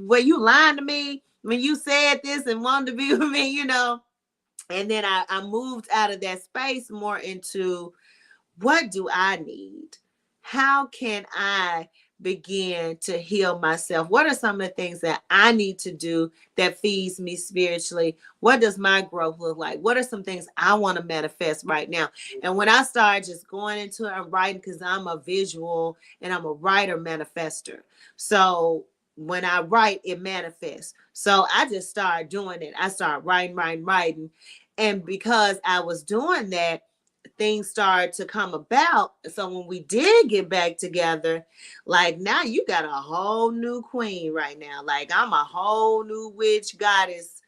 were you lying to me when you said this and wanted to be with me, you know? And then I moved out of that space more into, what do I need? How can I begin to heal myself? What are some of the things that I need to do that feeds me spiritually? What does my growth look like? What are some things I want to manifest right now? And when I started just going into it and writing, because I'm a visual and I'm a writer manifester. So when I write, it manifests. So I just started doing it. I started writing. And because I was doing that, things started to come about. So when we did get back together, like now you got a whole new queen right now. Like I'm a whole new witch goddess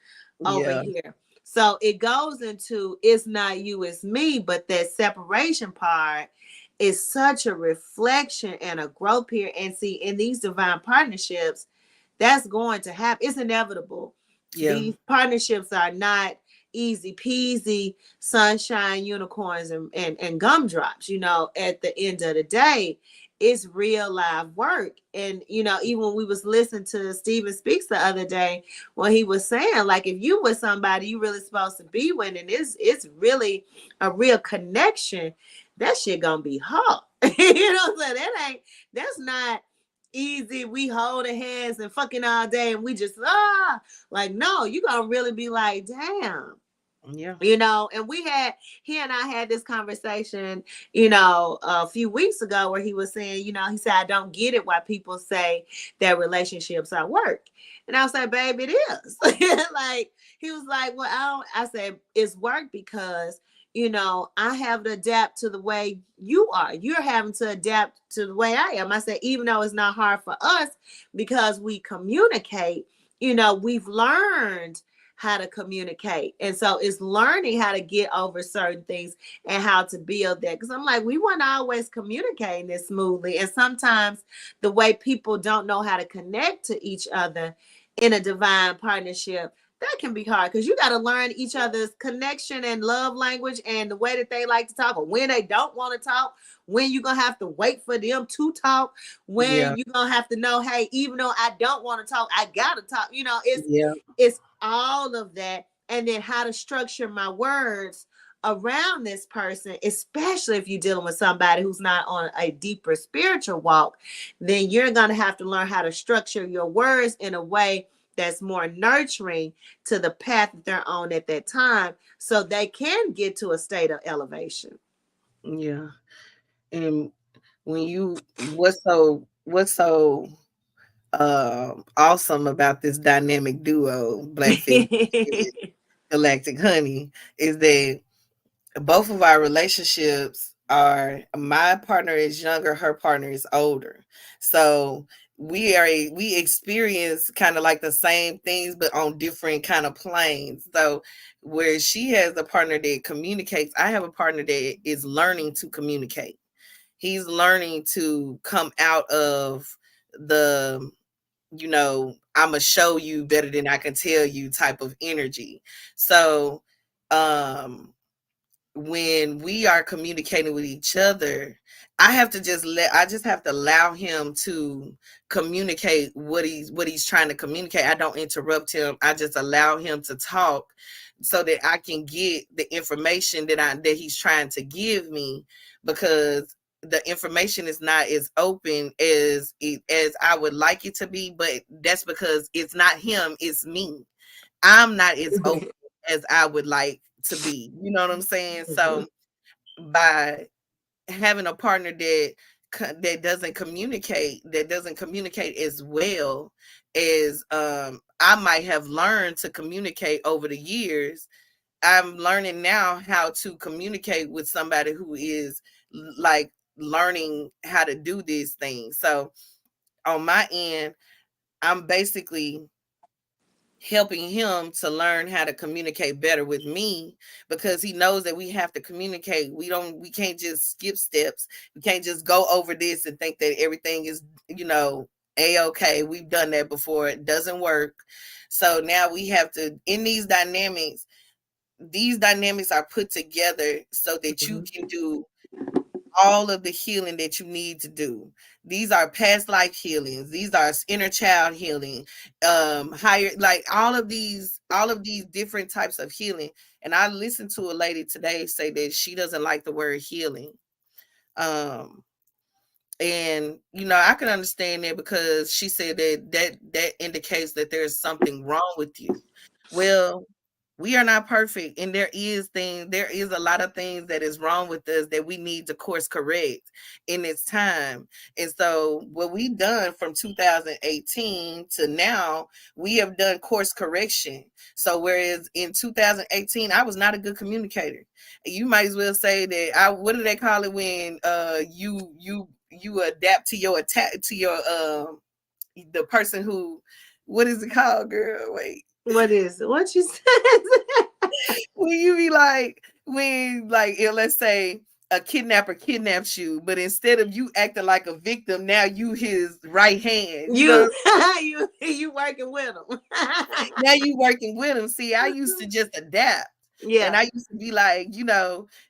over Yeah. here. So it goes into, it's not you, it's me, but that separation part is such a reflection and a growth here. And see, in these divine partnerships, that's going to happen. It's inevitable. Yeah. These partnerships are not easy peasy, sunshine, unicorns, and gumdrops. You know, at the end of the day, it's real live work. And, you know, even when we was listening to Stephen Speaks the other day, when he was saying, like, if you with somebody you really supposed to be with, and it's really a real connection, that shit gonna be hard. You know what I'm saying? That's not easy. We holding hands and fucking all day and we just like, no, you gonna really be like, damn. Yeah. You know, and he and I had this conversation, you know, a few weeks ago where he was saying, you know, he said, I don't get it why people say that relationships are work. And I was like, babe, it is. Like, he was like, well, I said, it's work because, you know, I have to adapt to the way you are. You're having to adapt to the way I am. I said, even though it's not hard for us because we communicate, you know, we've learned how to communicate. And so it's learning how to get over certain things and how to build that. Because I'm like, we weren't always communicating this smoothly. And sometimes the way people don't know how to connect to each other in a divine partnership, that can be hard because you got to learn each other's connection and love language and the way that they like to talk, or when they don't want to talk, when you're gonna have to wait for them to talk, Yeah. when you're gonna have to know, hey, even though I don't want to talk, I gotta talk. Yeah. It's all of that. And then how to structure my words around this person, especially if you're dealing with somebody who's not on a deeper spiritual walk, then you're going to have to learn how to structure your words in a way that's more nurturing to the path that they're on at that time so they can get to a state of elevation. Yeah. And when you what's so awesome about this dynamic duo, Black Figment and Galactic Honey, is that both of our relationships are, my partner is younger, her partner is older. So we experience kind of like the same things but on different kind of planes. So where she has a partner that communicates, I have a partner that is learning to communicate. He's learning to come out of the, I'm gonna show you better than I can tell you type of energy. So um when we are communicating with each other, I just have to allow him to communicate what he's trying to communicate. I don't interrupt him. I just allow him to talk so that I can get the information that he's trying to give me, because the information is not as open as I would like it to be, but that's because it's not him, it's me. I'm not as open as I would like to be. You know what I'm saying? So by having a partner that doesn't communicate as well as I might have learned to communicate over the years, I'm learning now how to communicate with somebody who is like learning how to do these things. So on my end, I'm basically helping him to learn how to communicate better with me, because he knows that we have to communicate. We can't just skip steps. We can't just go over this and think that everything is, a-okay. We've done that before. It doesn't work. So now we have to, in these dynamics are put together so that you can do all of the healing that you need to do. These are past life healings. These are inner child healing, higher, like all of these different types of healing. And I listened to a lady today say that she doesn't like the word healing. Um, and I can understand that, because she said that indicates that there's something wrong with you. Well, we are not perfect, and there is a lot of things that is wrong with us that we need to course correct in this time. And so what we've done from 2018 to now, we have done course correction. So whereas in 2018 I was not a good communicator, you might as well say that what do they call it when you adapt to your attack to your the person who, what is it called, girl? Wait. What you said? When you be like, let's say a kidnapper kidnaps you, but instead of you acting like a victim, now you his right hand. you you working with them. Now you working with him. See, I used to just adapt. And Yeah. I used to be like,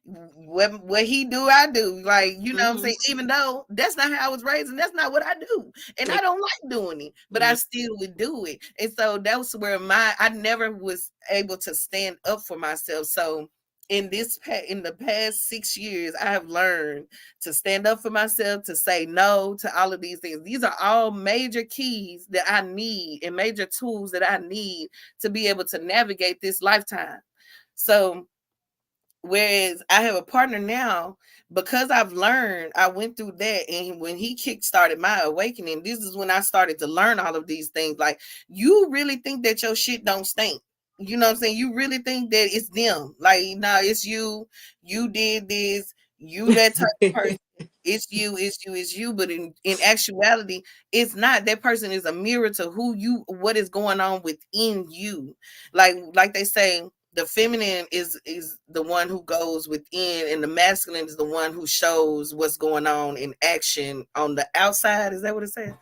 what he do, I do. Like, what I'm Hmm. saying? Even though that's not how I was raised and that's not what I do. And I don't like doing it, but I still would do it. And so that was where I never was able to stand up for myself. So in the past 6 years, I have learned to stand up for myself, to say no to all of these things. These are all major keys that I need and major tools that I need to be able to navigate this lifetime. So whereas I have a partner now, because I've learned, I went through that. And when he kick started my awakening, this is when I started to learn all of these things. Like, you really think that your shit don't stink. You know what I'm saying? You really think that it's them. Like, no, it's you. You did this. You that type of person. It's you, it's you, it's you. But in actuality, it's not. That person is a mirror to what is going on within you. Like they say, the feminine is the one who goes within, and the masculine is the one who shows what's going on in action on the outside. Is that what it says?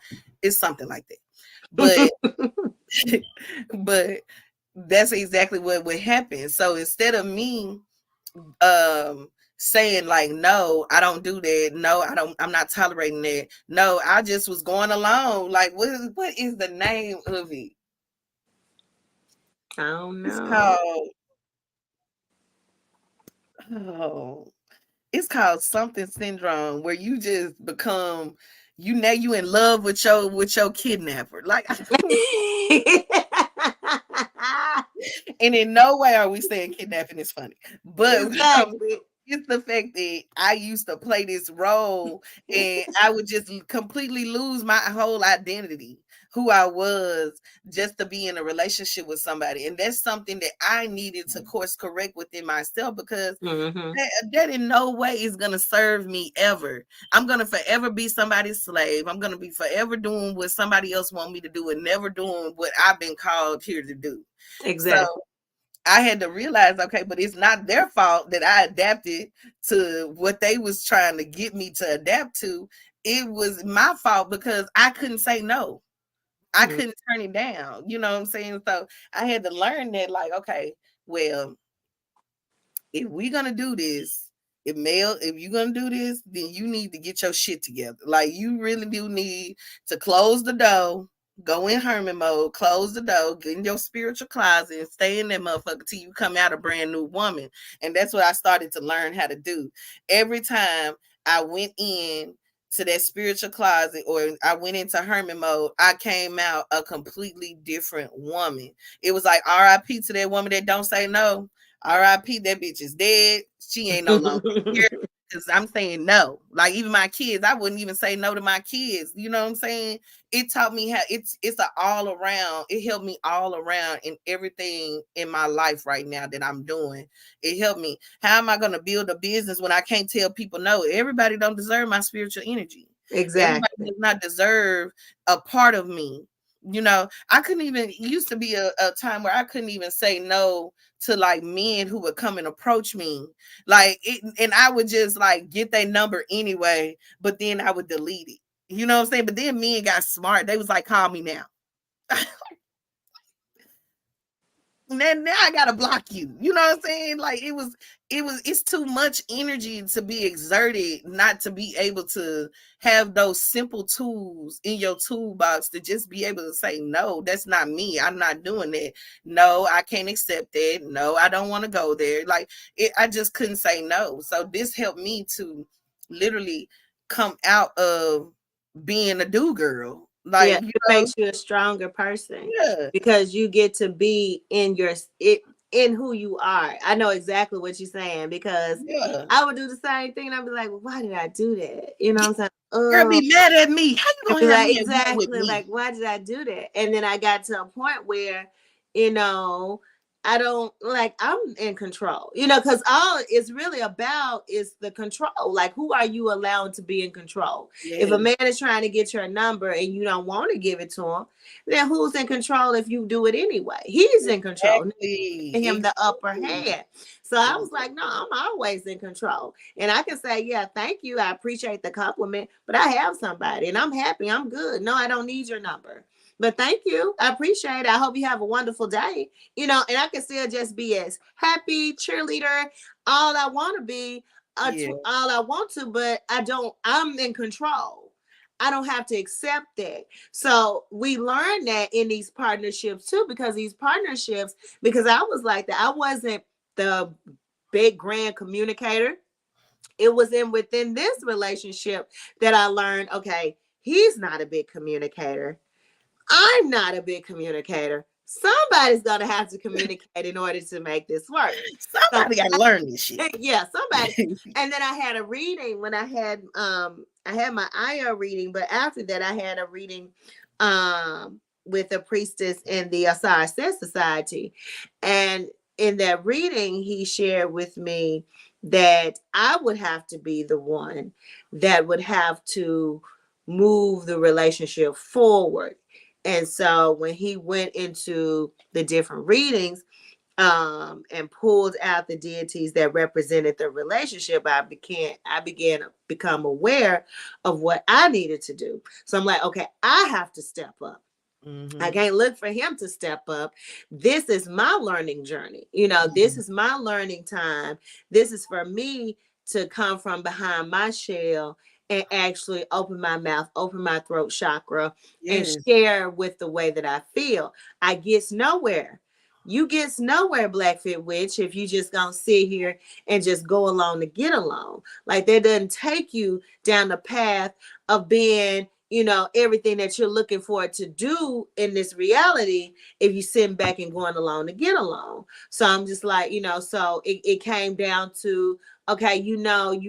It's something like that. But but That's exactly what would happen. So instead of me um saying like, no, I don't do that, no, I'm not tolerating that, no, I just was going along. Like, what is the name of it? I don't It's know. called, oh, it's called something syndrome, where you just become, you in love with your kidnapper. Like, and in no way are we saying kidnapping is funny, but Exactly. it's the fact that I used to play this role, and I would just completely lose my whole identity, who I was, just to be in a relationship with somebody. And that's something that I needed to course correct within myself, because Mm-hmm. that in no way is going to serve me ever. I'm going to forever be somebody's slave. I'm going to be forever doing what somebody else want me to do, and never doing what I've been called here to do. So Exactly. I had to realize, okay, but it's not their fault that I adapted to what they was trying to get me to adapt to. It was my fault because I couldn't say no. I Mm. couldn't turn it down. You know what I'm saying? So I had to learn that, like, okay, well, if we're gonna do this, if you're gonna do this, then you need to get your shit together. Like, you really do need to close the door, go in hermit mode, close the door, get in your spiritual closet, and stay in that motherfucker till you come out a brand new woman. And that's what I started to learn how to do. Every time I went in to that spiritual closet, or I went into hermit mode, I came out a completely different woman. It was like RIP to that woman that don't say no. RIP, that bitch is dead. She ain't no longer here. Because I'm saying no. Like, even my kids, I wouldn't even say no to my kids. You know what I'm saying? It taught me how it's a all around. It helped me all around in everything in my life right now that I'm doing. It helped me. How am I going to build a business when I can't tell people no? Everybody don't deserve my spiritual energy. Everybody Exactly. does not deserve a part of me. I couldn't even, it used to be a time where I couldn't even say no to like men who would come and approach me, like it, and I would just like get their number anyway, but then I would delete it. You know what I'm saying? But then men got smart. They was like, call me now. Now I gotta block you. You know what I'm saying? Like, it's too much energy to be exerted, not to be able to have those simple tools in your toolbox to just be able to say, no, that's not me. I'm not doing that. No, I can't accept that. No, I don't want to go there. Like, I just couldn't say no. So this helped me to literally come out of being a do girl. Yeah, Like, it makes you a stronger person yeah, because you get to be in who you are. I know exactly what you're saying because yeah. I would do the same thing and I'd be like, well, why did I do that? You know what I'm saying? Girl Oh, be mad at me. How you I'd gonna be have like, me at war with exactly, me? like, why did I do that? And then I got to a point where, you know, I don't like, I'm in control, because all it's really about is the control. Like, who are you allowed to be in control? If a Yes, man is trying to get your number and you don't want to give it to him, then who's in control if you do it anyway? He's in control, exactly, him the upper exactly, hand. So I was like, no, exactly. I'm always in control. And I can say, yeah, thank you. I appreciate the compliment, but I have somebody and I'm happy. I'm good. No, I don't need your number. But thank you. I appreciate it. I hope you have a wonderful day. And I can still just be as happy, cheerleader, all I want to be, Yeah, all I want to, but I'm in control. I don't have to accept that. So we learned that in these partnerships too, because I was like that. I wasn't the big grand communicator. It was within this relationship that I learned, okay, he's not a big communicator. I'm not a big communicator. Somebody's gonna have to communicate in order to make this work. So somebody gotta learn this shit. yeah, somebody. And then I had a reading when I had my IO reading, but after that I had a reading with a priestess in the Asar Set Society. And in that reading, he shared with me that I would have to be the one that would have to move the relationship forward. And so when he went into the different readings, and pulled out the deities that represented the relationship, I began to become aware of what I needed to do. So I'm like, okay, I have to step up. Mm-hmm. I can't look for him to step up. This is my learning journey. This Mm-hmm. is my learning time. This is for me to come from behind my shell and actually open my mouth, open my throat chakra, and Yes. share with the way that I feel. I gets nowhere. You gets nowhere, Blackfit Witch, if you just gonna sit here and just go along to get along. Like that doesn't take you down the path of being, everything that you're looking for to do in this reality if you sitting back and going along to get along. So I'm just like, so it came down to, okay, you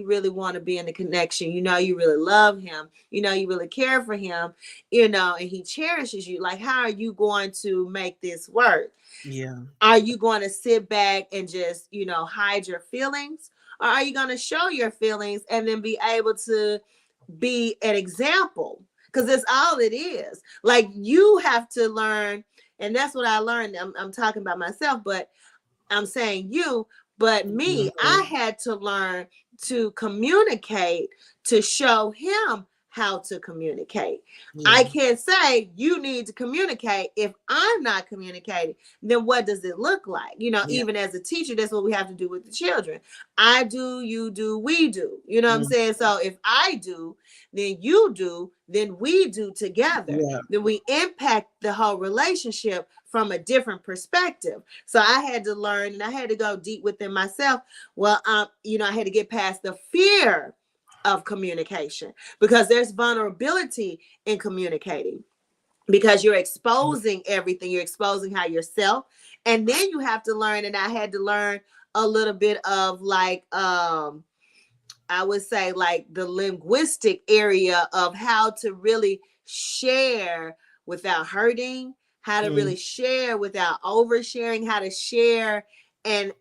really want to be in the connection, you really love him, you really care for him, and he cherishes you. Like, how are you going to make this work? Yeah. Are you going to sit back and just, hide your feelings? Or are you going to show your feelings and then be able to be an example? Because that's all it is. Like, you have to learn, and that's what I learned. I'm talking about myself, but I'm saying you, but me, Mm-hmm. I had to learn to communicate, to show him how to communicate. Yeah. I can't say you need to communicate if I'm not communicating. Then what does it look like? Yeah. Even as a teacher, that's what we have to do with the children. I do, you do, we do. You know what I'm Mm. saying? So if I do, then you do, then we do together. Yeah. Then we impact the whole relationship from a different perspective. So I had to learn, and I had to go deep within myself. Well, I had to get past the fear of communication, because there's vulnerability in communicating, because you're exposing everything. You're exposing how yourself, and then you have to learn. And I had to learn a little bit of, like, I would say, like, the linguistic area of how to really share without hurting, how to Mm. really share without oversharing, how to share and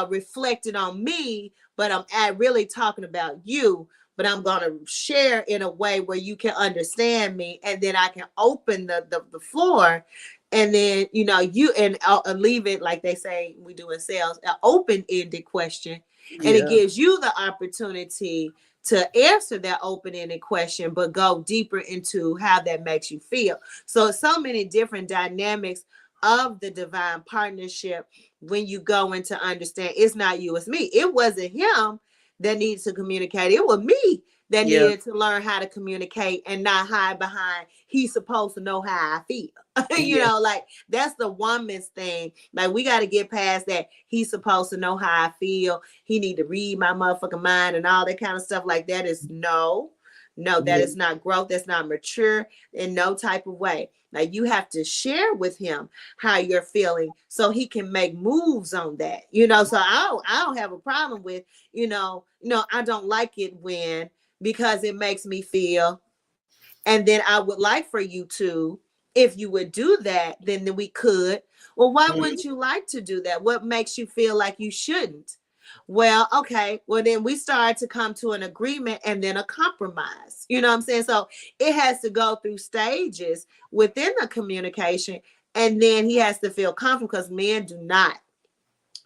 reflect it on me, but I'm really talking about you. But I'm gonna share in a way where you can understand me, and then I can open the floor, and then you and leave it, like they say we do in sales, an open-ended question, and it Yeah. gives you the opportunity to answer that open-ended question, but go deeper into how that makes you feel. So many different dynamics of the divine partnership when you go into understand it's not you, it's me. It wasn't him that needed to communicate. It was me that Yeah. needed to learn how to communicate and not hide behind he's supposed to know how I feel. Yeah. Like, that's the woman's thing. Like, we got to get past that he's supposed to know how I feel. He need to read my motherfucking mind and all that kind of stuff. Like, that is no, that Yeah. is not growth. That's not mature in no type of way. Like, you have to share with him how you're feeling so he can make moves on that. So I don't have a problem with, I don't like it when, because it makes me feel, and then I would like for you to, if you would do that, then we could. Well, why Mm. wouldn't you like to do that? What makes you feel like you shouldn't? Well, okay. Well, then we start to come to an agreement and then a compromise. You know what I'm saying? So it has to go through stages within the communication. And then he has to feel comfortable, because men do not.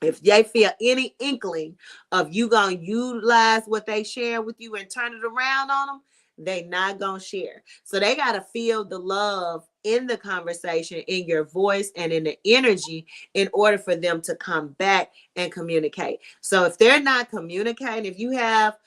If they feel any inkling of you gonna utilize what they share with you and turn it around on them, they not gonna share. So they gotta feel the love in the conversation, in your voice and in the energy, in order for them to come back and communicate. So if they're not communicating, if you have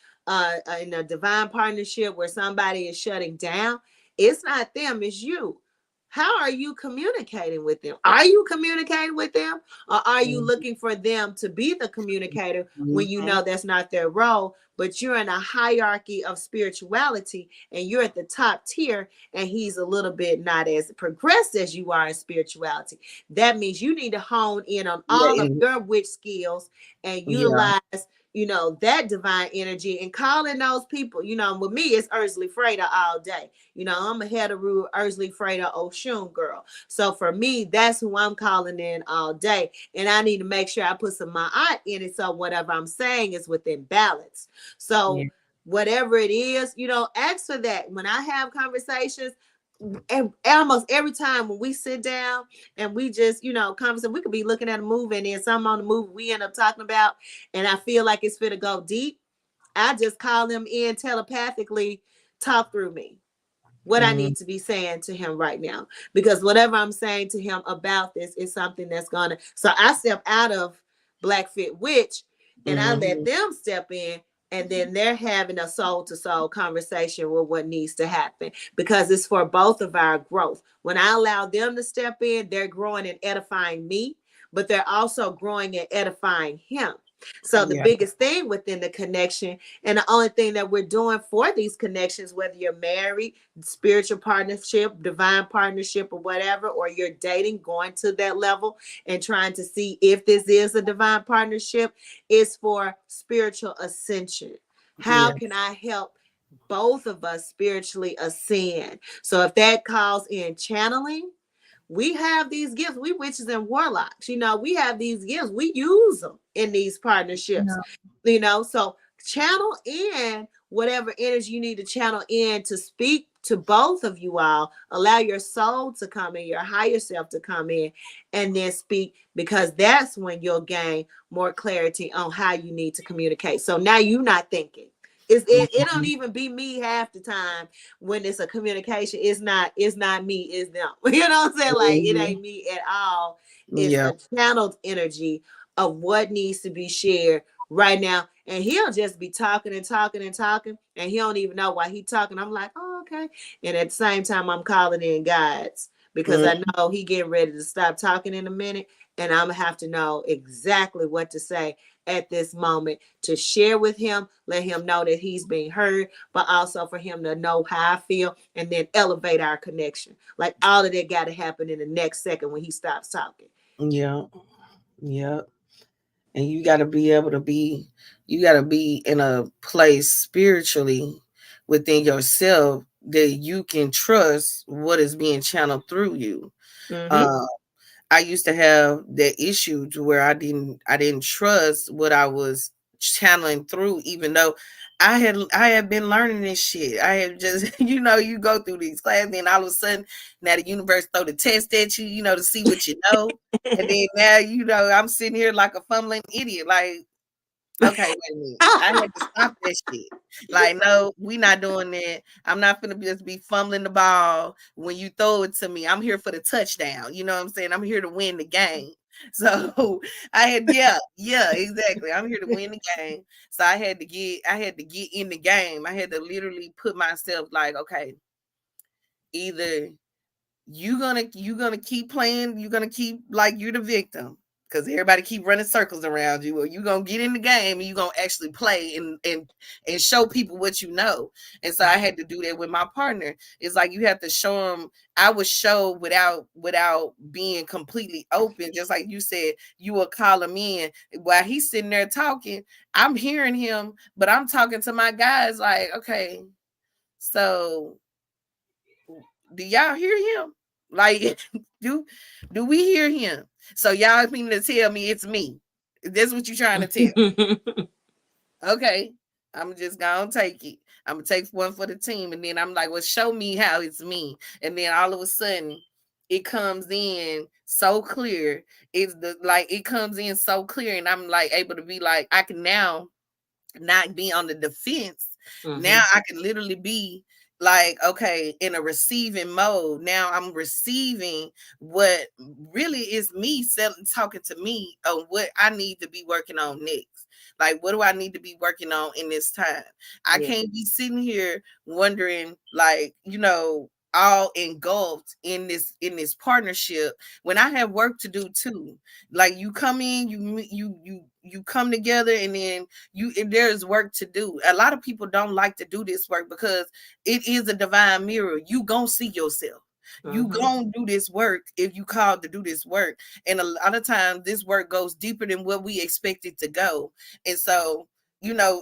in a divine partnership where somebody is shutting down, it's not them, it's you. How are you communicating with them? Are you communicating with them? Or are you Mm. looking for them to be the communicator when you Mhm. know that's not their role, but you're in a hierarchy of spirituality and you're at the top tier, and he's a little bit not as progressed as you are in spirituality? That means you need to hone in on Yeah. all of your witch skills and Yeah. utilize that divine energy, and call in those people. With me, it's Ursula Freda all day. I'm a Heteru Ursula Freda Oshun girl. So for me, that's who I'm calling in all day. And I need to make sure I put some of my art in it, so whatever I'm saying is within balance. Yeah. So whatever it is, ask for that. When I have conversations, and almost every time when we sit down and we just, conversate, we could be looking at a movie, and then something on the movie we end up talking about, and I feel like it's fit to go deep. I just call them in telepathically, talk through me. what I Mm, need to be saying to him right now. Because whatever I'm saying to him about this is something that's gonna. So I step out of Blackfit Witch and I let mhm. them step in, and then they're having a soul to soul conversation with what needs to happen because it's for both of our growth. When I allow them to step in, they're growing and edifying me, but they're also growing and edifying him. So the Yeah. biggest thing within the connection, and the only thing that we're doing for these connections, whether you're married, spiritual partnership, divine partnership, or whatever, or you're dating, going to that level and trying to see if this is a divine partnership, is for spiritual ascension. How Yeah. can I help both of us spiritually ascend? So if that calls in channeling, we have these gifts. We witches and warlocks, we have these gifts. We use them in these partnerships, Yeah. so channel in whatever energy you need to channel in to speak to both of you all. Allow your soul to come in, your higher self to come in, and then speak, because that's when you'll gain more clarity on how you need to communicate. So now you're not thinking. It don't Mhm. even be me half the time when it's a communication. It's not me, it's them. You know what I'm saying? Like, it Mhm. ain't me at all. It's Yeah. a channeled energy of what needs to be shared right now. And he'll just be talking and talking and talking, and he don't even know why he talking. I'm like, oh, okay. And at the same time, I'm calling in guides because I Mm, know he getting ready to stop talking in a minute, and I'm gonna have to know exactly what to say at this moment to share with him, let him know that he's being heard, but also for him to know how I feel, and then elevate our connection. Like, all of that got to happen in the next second when he stops talking. yeah. Yeah. And you got to be able to be, you got to be in a place spiritually within yourself that you can trust what is being channeled through you. Mm-hmm. uh I used to have that issue to where I didn't trust what I was channeling through, even though I had been learning this shit. I had just you go through these classes, and all of a sudden now the universe throw the test at you, to see what you know. And then now I'm sitting here like a fumbling idiot, like, okay, wait a minute. I had to stop that shit. Like, no, we not doing that. I'm not gonna just be fumbling the ball when you throw it to me. I'm here for the touchdown. You know what I'm saying? I'm here to win the game. So yeah, exactly. I'm here to win the game. So I had to get in the game. I had to literally put myself like, okay, either you gonna keep playing, you're gonna keep like you're the victim because everybody keep running circles around you, or you gonna get in the game and you gonna actually play and show people what you know. And so I had to do that with my partner. It's like you have to show them. I would show without being completely open, just like you said. You will call him in while he's sitting there talking. I'm hearing him, but I'm talking to my guys like, okay, so do y'all hear him? Like, do do we hear him? So y'all mean to tell me it's me? That's what you trying to tell? Okay, I'm just gonna take it. I'm gonna take one for the team, and then I'm like, well, show me how it's me. And then all of a sudden, it comes in so clear. It comes in so clear, and I'm like able to be like, I can now not be on the defense. Now Mm-hmm. I can literally be like, okay, in a receiving mode. Now I'm receiving what really is me talking to me on what I need to be working on next. Like, what do I need to be working on in this time? I Yeah. can't be sitting here wondering, like, all engulfed in this partnership when I have work to do too. Like, you come in, you come together, and then there's work to do. A lot of people don't like to do this work because it is a divine mirror. You gonna see yourself. You Mm-hmm. gonna do this work if you called to do this work. And a lot of times this work goes deeper than what we expect it to go. And so,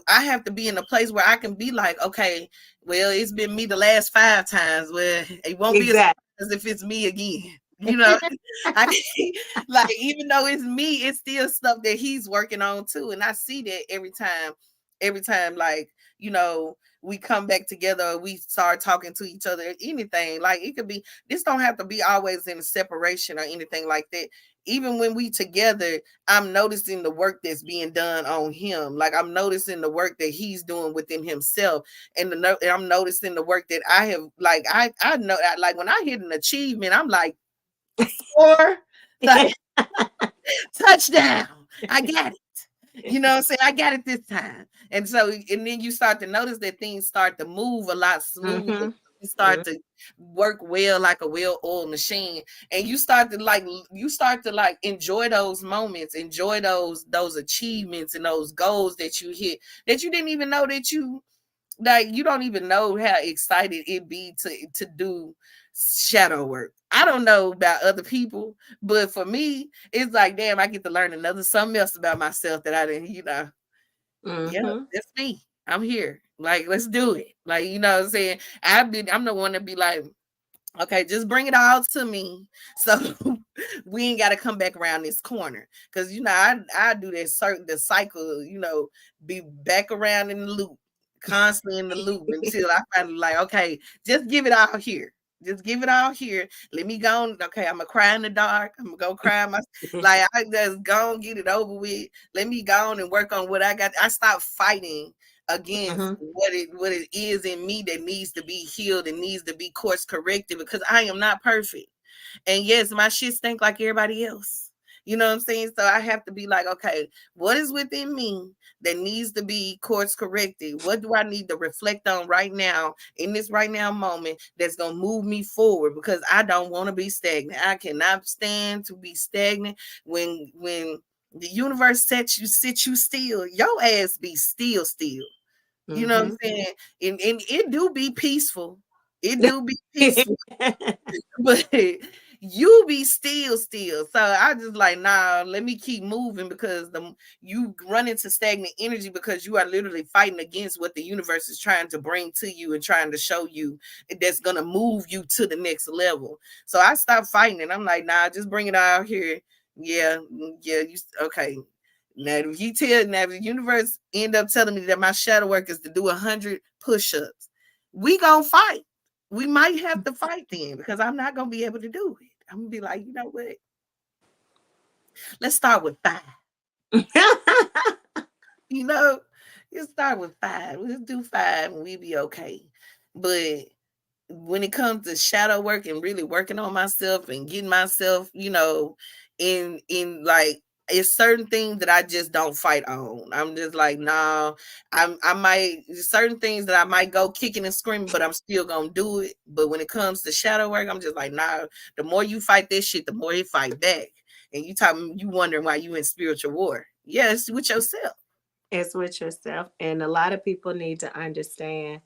I have to be in a place where I can be like, okay, well, it's been me the last 5 times. Well, it won't be as Exactly. if it's me again. You know, I like, even though it's me, it's still stuff that he's working on too. And I see that every time, like, we come back together, or we start talking to each other, anything. Like, it could be, this don't have to be always in a separation or anything like that. even when we together, I'm noticing the work that's being done on him. Like I'm noticing the work that he's doing within himself, and and I'm noticing the work that I have. Like I know, like when I hit an achievement, I'm like, score, like touchdown. I got it. You know what I'm saying? I got it this time. And so, and then you start to notice that things start to move a lot smoother. Mm-hmm. You start to work well like a well-oiled machine. And you start to like enjoy those moments, enjoy those achievements and those goals that you hit that you didn't even know that you don't even know how excited it be to do shadow work. I don't know about other people, but for me, it's like, damn, I get to learn another something else about myself that I didn't, yeah, Mm-hmm. that's me. I'm here. Like, let's do it. Like, what I'm saying? I'm the one to be like, okay, just bring it all to me. So we ain't got to come back around this corner. Cause I do that the cycle, be back around in the loop, constantly in the loop until I finally like, okay, just give it all here. Just give it all here. Let me go on. Okay, I'm gonna cry in the dark. I'm gonna go cry my like I just go and get it over with. Let me go on and work on what I got. I stopped fighting against Mm-hmm. what it is in me that needs to be healed and needs to be course corrected because I am not perfect. And yes, my shit stink like everybody else. You know what I'm saying? So I have to be like, okay, what is within me that needs to be course corrected? What do I need to reflect on right now in this right now moment that's gonna move me forward? Because I don't want to be stagnant. I cannot stand to be stagnant when the universe sit you still, your ass be still. You know what I'm Mm-hmm. saying? And it do be peaceful. It do be peaceful, but you be still. So I just like, nah, let me keep moving because you run into stagnant energy because you are literally fighting against what the universe is trying to bring to you and trying to show you that's gonna move you to the next level. So I stopped fighting and I'm like, nah, just bring it out here. Yeah, you okay. Now if the universe end up telling me that my shadow work is to do 100 push-ups, we gonna fight. We might have to fight then because I'm not gonna be able to do it. I'm gonna be like, you know what? Let's start with 5. You know, you start with 5. Let's do 5 and we be okay. But when it comes to shadow work and really working on myself and getting myself, in like it's certain things that I just don't fight on. I'm just like, nah, I might certain things that I might go kicking and screaming, but I'm still gonna do it. But when it comes to shadow work, I'm just like, nah, the more you fight this shit, the more you fight back. And you wondering why you in spiritual war. Yes, with yourself. It's with yourself. And a lot of people need to understand,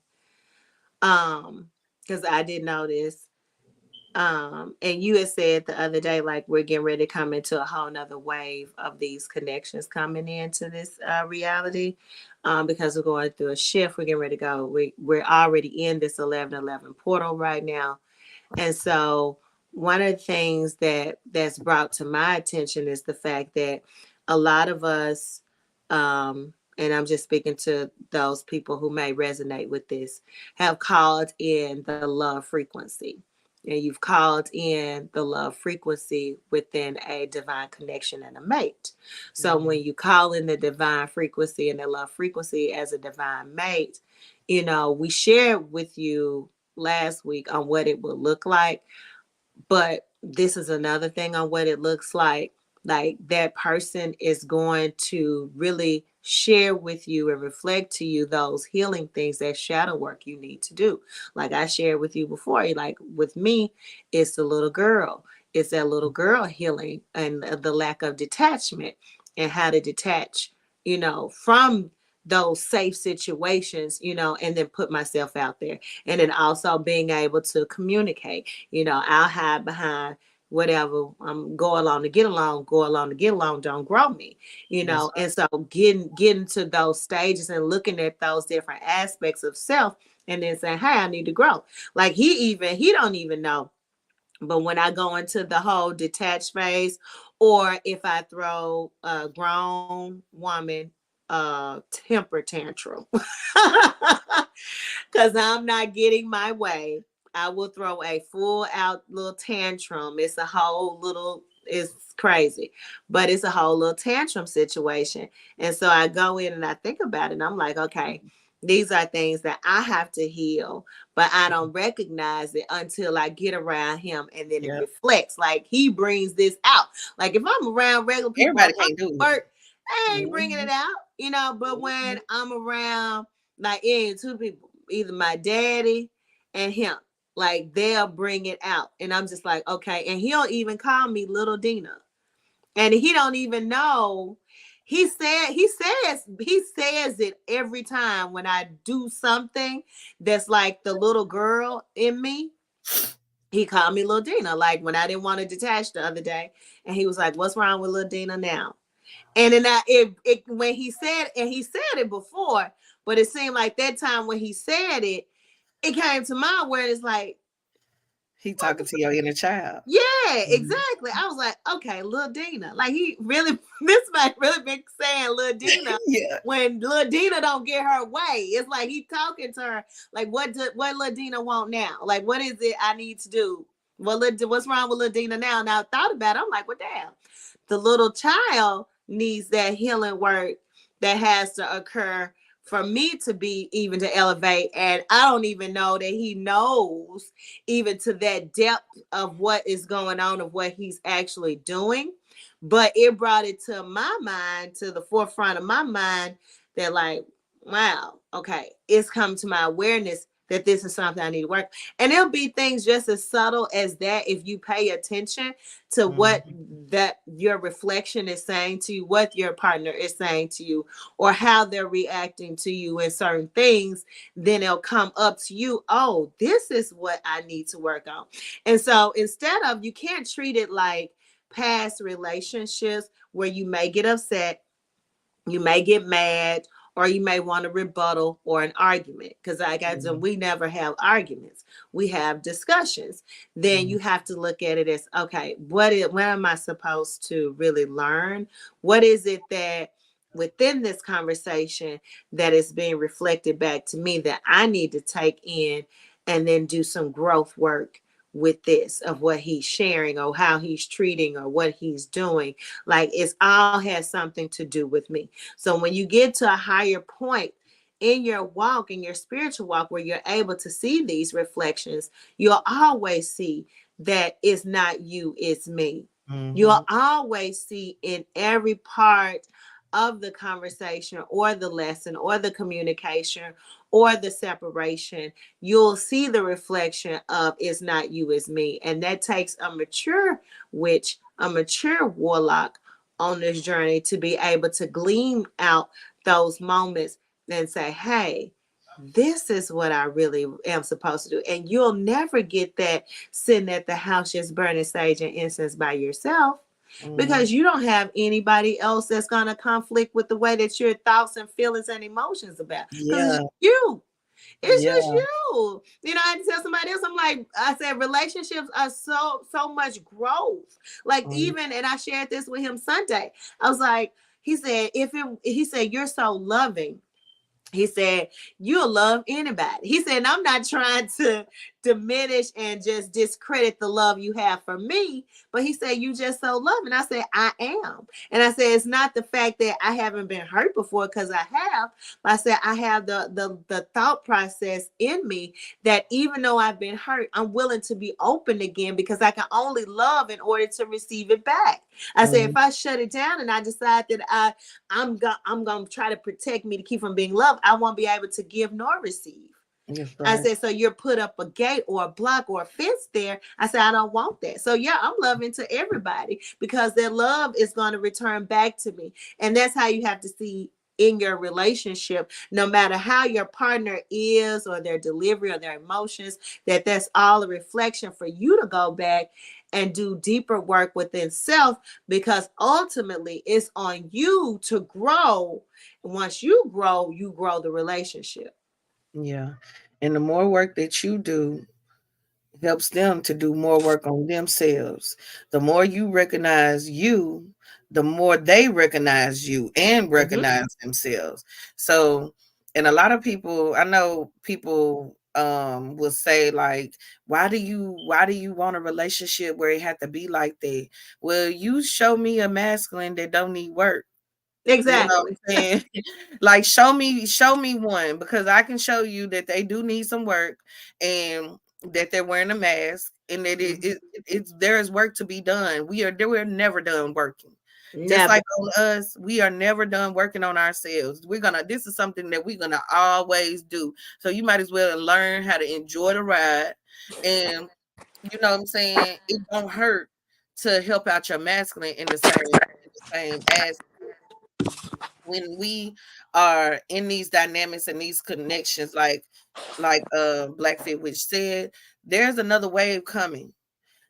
because I did know this. And you had said the other day, like we're getting ready to come into a whole nother wave of these connections coming into this reality. Because we're going through a shift. We're getting ready to go. We're already in this 11:11 portal right now. And so one of the things that's brought to my attention is the fact that a lot of us, and I'm just speaking to those people who may resonate with this, have called in the love frequency. And you've called in the love frequency within a divine connection and a mate. So Mhm. when you call in the divine frequency and the love frequency as a divine mate, we shared with you last week on what it would look like, but this is another thing on what it looks like. Like that person is going to really share with you and reflect to you those healing things, that shadow work you need to do. Like I shared with you before, like with me, it's the little girl. It's that little girl healing and the lack of detachment and how to detach, from those safe situations, and then put myself out there. And then also being able to communicate. I'll hide behind whatever. Go along to get along, go along to get along, don't grow me, That's and so getting to those stages and looking at those different aspects of self and then saying, hey, I need to grow. Like he don't even know. But when I go into the whole detached phase, or if I throw a grown woman temper tantrum, because I'm not getting my way, I will throw a full out little tantrum. It's a whole little It's crazy, but it's a whole little tantrum situation. And so I go in and I think about it and I'm like, okay, these are things that I have to heal, but I don't recognize it until I get around him and then it Yeah. reflects. Like he brings this out. Like if I'm around regular people at Everybody can't do it. work, I ain't bringing it Mhm, out, you know. But when mhm. I'm around like two people, either my daddy and him, like they'll bring it out. And I'm just like, okay. And he'll even call me Little Dina. And he don't even know. He says it every time when I do something that's like the little girl in me. He called me Little Dina, like when I didn't want to detach the other day. And he was like, what's wrong with Little Dina now? And then when he said, and he said it before, but it seemed like that time when he said it, it came to my awareness like, He talking to your inner child. yeah, Mhm. exactly. I was like, okay, Lil Dina. Like he really, this man really been saying Lil Dina Yeah. when Lil Dina don't get her way. It's like he talking to her like, what Lil Dina want now? Like, what is it I need to do? What's wrong with Lil Dina now? Now I thought about it. I'm like, well, damn, the little child needs that healing work that has to occur for me to be even to elevate. And I don't even know that he knows even to that depth of what is going on, of what he's actually doing. But it brought it to my mind, to the forefront of my mind, that like, wow, okay, it's come to my awareness that this is something I need to work. And it'll be things just as subtle as that if you pay attention to what Mhm. that your reflection is saying to you, what your partner is saying to you, or how they're reacting to you in certain things, then it'll come up to you. Oh, this is what I need to work on. And so instead of, you can't treat it like past relationships where you may get upset, you may get mad, or you may want a rebuttal or an argument, because like I said, Mhm. we never have arguments, we have discussions. Then Mhm. you have to look at it as, okay, what am I supposed to really learn? What is it that within this conversation that is being reflected back to me that I need to take in and then do some growth work with this, of what he's sharing or how he's treating or what he's doing. Like it's all has something to do with me. So when you get to a higher point in your walk, in your spiritual walk, where you're able to see these reflections, you'll always see that it's not you, it's me. You'll Mhm. always see in every part of the conversation or the lesson or the communication or the separation, you'll see the reflection of it's not you, it's me. And that takes a mature witch, a mature warlock on this journey to be able to glean out those moments and say, hey, this is what I really am supposed to do. And you'll never get that sitting at the house just burning sage and incense by yourself, Mhm. because you don't have anybody else that's going to conflict with the way that your thoughts and feelings and emotions about, because it's Yeah. you. It's just Yeah. you. You know, I had to tell somebody else, I'm like, I said, relationships are so much growth. Like, Mhm. even, and I shared this with him Sunday. I was like, he said, you're so loving. He said, you'll love anybody. He said, I'm not trying to diminish and just discredit the love you have for me. But he said, you just so loving. I said, I am. And I said, it's not the fact that I haven't been hurt before, because I have. But I said, I have the thought process in me that even though I've been hurt, I'm willing to be open again, because I can only love in order to receive it back. I said, if Mhm. I shut it down and I decide that I'm gonna try to protect me to keep from being loved, I won't be able to give nor receive. That's I right. said, so you're put up a gate or a block or a fence there. I said, I don't want that. So yeah, I'm loving to everybody, because their love is going to return back to me. And that's how you have to see in your relationship, no matter how your partner is or their delivery or their emotions, that that's all a reflection for you to go back and do deeper work within self, because ultimately it's on you to grow. Once you grow the relationship. Yeah. And the more work that you do helps them to do more work on themselves. The more you recognize you, the more they recognize you and Mm-hmm. recognize themselves. So, and a lot of people, I know people will say like, why do you want a relationship where it had to be like that? Well, you show me a masculine that don't need work. You know what Exactly. I'm saying? Like show me one, because I can show you that they do need some work, and that they're wearing a mask, and that Mhm. it's there is work to be done. We're never done working. Just Never. like on us, we are never done working on ourselves. This is something that we're gonna always do. So you might as well learn how to enjoy the ride. And you know what I'm saying? It don't hurt to help out your masculine in the same as when we are in these dynamics and these connections, like Blackfit Witch said, there's another wave coming.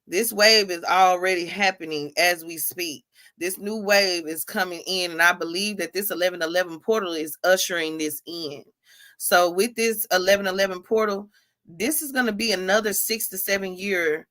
This wave is already happening as we speak. This new wave is coming in, and I believe that this 1111 portal is ushering this in. So with this 1111 portal, this is going to be another 6 to 7 year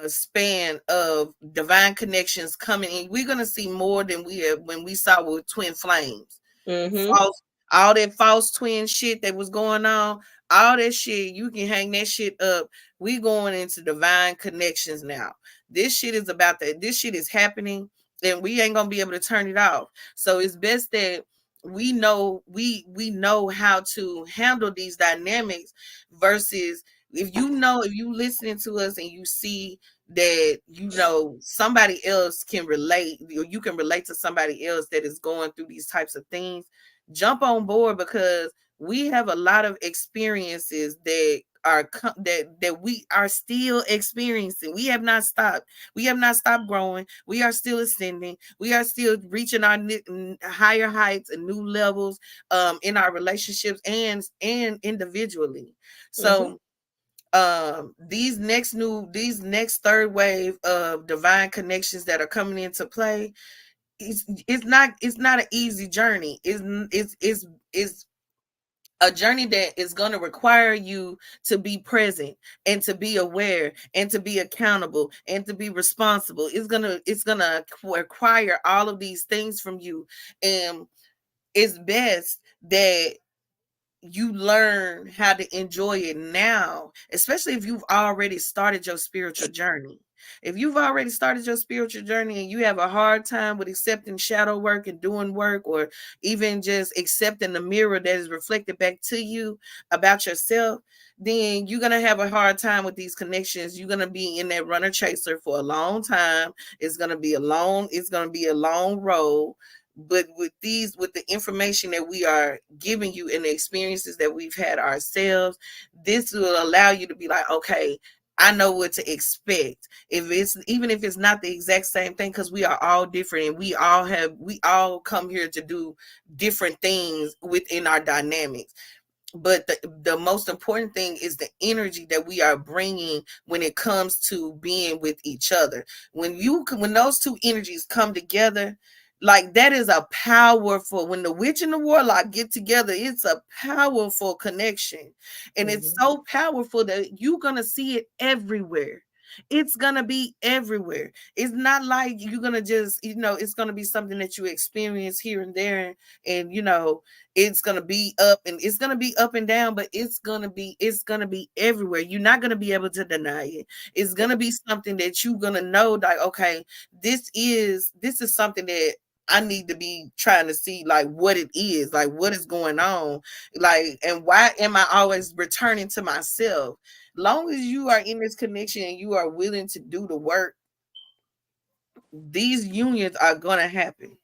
span of divine connections coming in. We're going to see more than we have when we saw with twin flames. Mm-hmm. False, all that false twin shit that was going on, all that shit, you can hang that shit up. We going into divine connections now. This shit is about that. This shit is happening, and we ain't gonna be able to turn it off. So it's best that we know how to handle these dynamics, versus if you listening to us and you see that somebody else can relate, or you can relate to somebody else that is going through these types of things, jump on board, because we have a lot of experiences that we are still experiencing. We have not stopped. We have not stopped growing. We are still ascending. We are still reaching our higher heights and new levels in our relationships and individually. Mm-hmm. So these next third wave of divine connections that are coming into play, it's not an easy journey. It's a journey that is going to require you to be present and to be aware and to be accountable and to be responsible. It's gonna require all of these things from you, and it's best that you learn how to enjoy it now, especially if you've already started your spiritual journey. If you've already started your spiritual journey and you have a hard time with accepting shadow work and doing work, or even just accepting the mirror that is reflected back to you about yourself, then you're going to have a hard time with these connections. You're going to be in that runner chaser for a long time. It's going to be a long road. But with the information that we are giving you and the experiences that we've had ourselves, this will allow you to be like, okay, I know what to expect. Even if it's not the exact same thing, because we are all different, and we all come here to do different things within our dynamics. But the most important thing is the energy that we are bringing when it comes to being with each other. When those two energies come together, like, that is a powerful, when the witch and the warlock get together, it's a powerful connection. And it's Mm-hmm. so powerful that you're gonna see it everywhere. It's gonna be everywhere. It's not like you're gonna just, it's gonna be something that you experience here and there, and it's gonna be up and down, but it's gonna be everywhere. You're not gonna be able to deny it. It's gonna be something that you're gonna know, like, okay, this is something that I need to be trying to see, like, what it is, like, what is going on, like, and why am I always returning to myself? Long as you are in this connection and you are willing to do the work, these unions are gonna happen.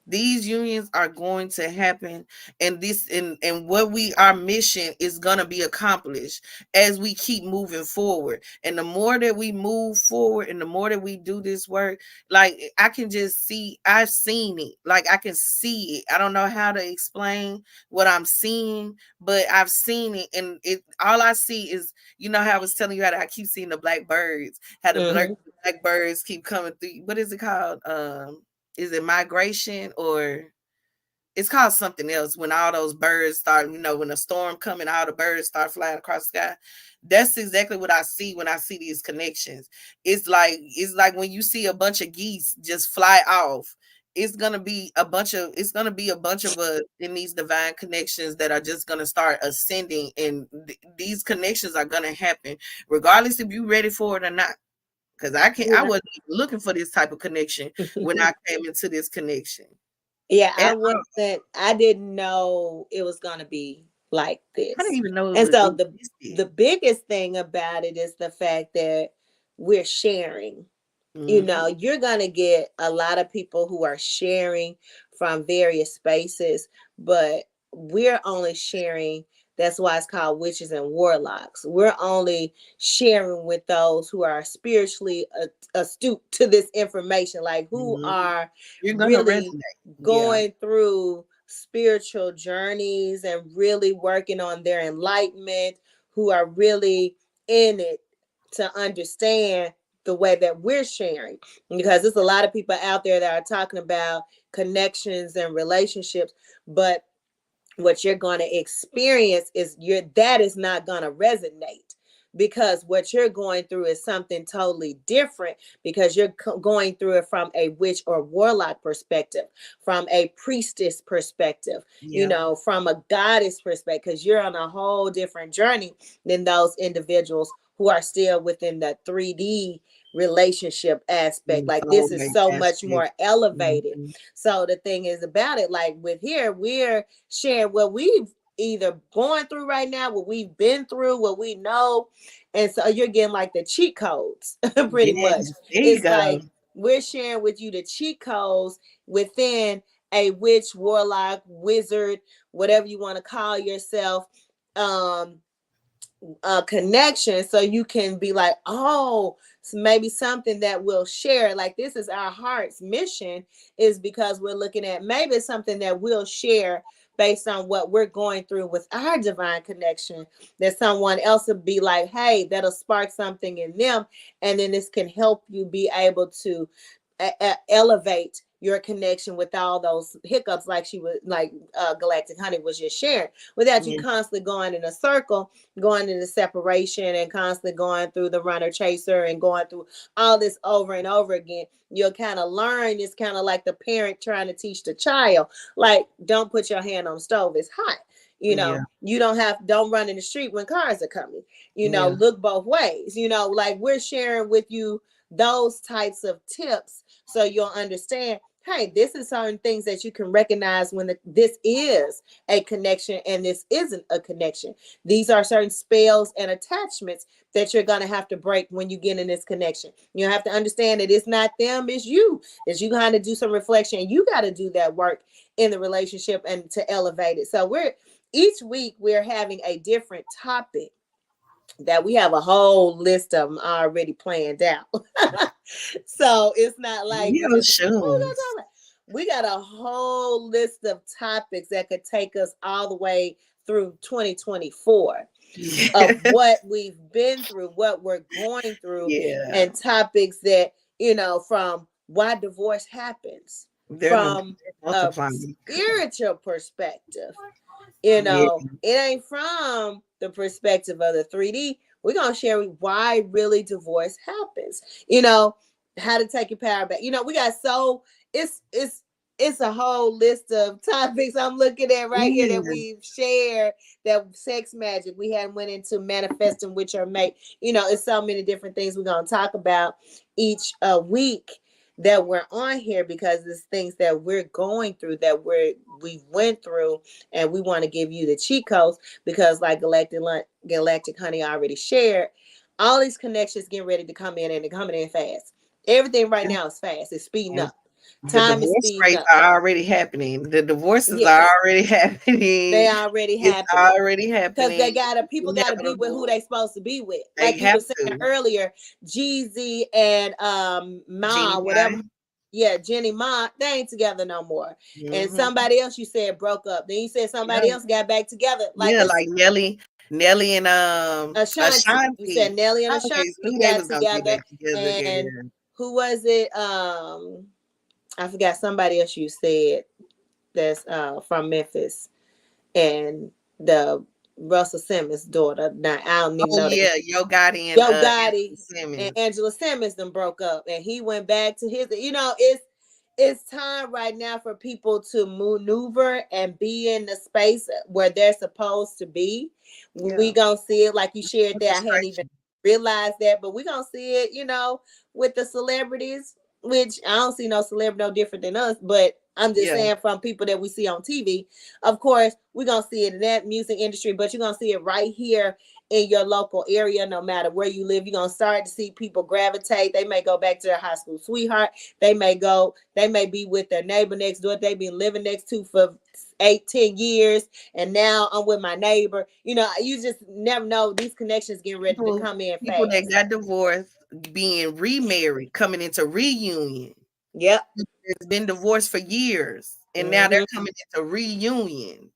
These unions are going to happen, and what we our mission is going to be accomplished as we keep moving forward. And the more that we move forward and the more that we do this work, like, I can just see, I've seen it, like, I can see it. I don't know how to explain what I'm seeing, but I've seen it, and all I see is, how I was telling you how I keep seeing the black birds, how the Mm-hmm. black birds keep coming through. What is it called? Is it migration, or it's called something else, when all those birds start, when a storm coming, all the birds start flying across the sky? That's exactly what I see when I see these connections. It's like when you see a bunch of geese just fly off. it's gonna be a bunch of us in these divine connections that are just gonna start ascending, and these connections are gonna happen regardless if you ready for it or not. Because I Yeah. wasn't even looking for this type of connection when I came into this connection. Yeah, And I didn't know it was gonna be like I didn't this. even know And so it the existed. biggest thing about it is the fact that we're sharing. Hmm. You're going to get a lot of people who are sharing from various spaces, but we're only sharing. That's why it's called witches and warlocks. We're only sharing with those who are spiritually astute to this information, like who Hmm. are You're gonna really resonate. Yeah. going through spiritual journeys and really working on their enlightenment, who are really in it to understand the way that we're sharing, because there's a lot of people out there that are talking about connections and relationships, but what you're going to experience is that is not going to resonate, because what you're going through is something totally different, because you're going through it from a witch or warlock perspective, from a priestess perspective, Yeah. from a goddess perspective, because you're on a whole different journey than those individuals who are still within the 3D relationship aspect. Mm, Like, this is soulmate so much aspect. more elevated. Mhm. So the thing is about it, like with here, we're share what we've either going through right now, what we've been through, what we know. And so you're getting like the cheat codes, pretty Yes, much. there you It's go. like we're sharing with you the cheat codes within a witch, warlock, wizard, whatever you want to call yourself, um, connection, so you can be like, oh, so maybe something that we'll share. Like, this is our heart's mission, is because we're looking at maybe something that we'll share based on what we're going through with our divine connection, that someone else will be like, hey, that'll spark something in them, and then this can help you be able to elevate your connection with all those hiccups, like she was like Galactic Honey was just sharing, without you Yeah. constantly going in a circle, going into separation, and constantly going through the runner chaser and going through all this over and over again. You'll kind of learn. It's kind of like the parent trying to teach the child, like, don't put your hand on the stove, it's hot. Yeah. You don't run in the street when cars are coming. Yeah. Look both ways. Like, we're sharing with you those types of tips, so you'll understand, hey, this is certain things that you can recognize when this is a connection and this isn't a connection. These are certain spells and attachments that you're going to have to break when you get in this connection. You have to understand that it's not them, it's you. That you got to do some reflection. You got to do that work in the relationship and to elevate it. So each week we're having a different topic that we have a whole list of them already planned out. So it's not like we Yeah, just, oh, we got sure. to talk about. We got a whole list of topics that could take us all the way through 2024, of Yeah. what we've been through, what we're going through, Yeah. and topics that, from why divorce happens, They're from a multiplying. spiritual perspective. Yeah. It ain't from the perspective of the 3D. We're gonna share why really divorce happens. How to take your power back. We got it's a whole list of topics I'm looking at right here that Yeah. we've shared. That sex magic, we hadn't went into manifesting with your mate. It's so many different things we're gonna talk about each week that we're on here, because it's things that we're going through, that we went through, and we want to give you the cheat codes, because like Galactic Honey already shared, all these connections getting ready to come in, and they're coming in fast. Everything right now is fast. It's speeding And up. the Time is divorce speeding rates up. are already happening. The divorces are Yes, already they happening. already It's happening, already because happening. people It's gotta be with who inevitable. they supposed to be with. They Like you were have saying to. earlier, Jeezy and Ma, Genie whatever. Bond. Yeah, Jenny Ma, they ain't together no more. And Hmm. somebody else you said broke up. Then you said Yeah. somebody else got back together. Like, Yeah, it's like Nelly and Ashanti. You said Ashanti. Nelly and I always Ashanti knew they got was gonna get together. back together, And girl. who was it? I forgot somebody else you said that's from Memphis, and the Russell Simmons daughter. Now I don't even Oh know that. yeah, Yo Gotti and Yo Angela Gotti and Simmons. Angela Simmons then broke up, and he went back to his. It's it's time right now for people to maneuver and be in the space where they're supposed to be. We Yeah. gonna see it like you shared that. I hadn't even Orchestration. realized that, but we gonna see it, with the celebrities, which I don't see no celebrity no different than us, but I'm just Yeah. saying from people that we see on TV. Of course, we're gonna see it in that music industry, but you're gonna see it right here in your local area, no matter where you live. You're gonna start to see people gravitate. They may go back to their high school sweetheart. They may be with their neighbor next door. They've been living next to for 8, 10 years, and now I'm with my neighbor. You just never know. These connections getting ready to People come in people that fast. got divorced being remarried, coming into reunion. Yep. It's been divorced for years, and now they're Mm-hmm. coming into reunion.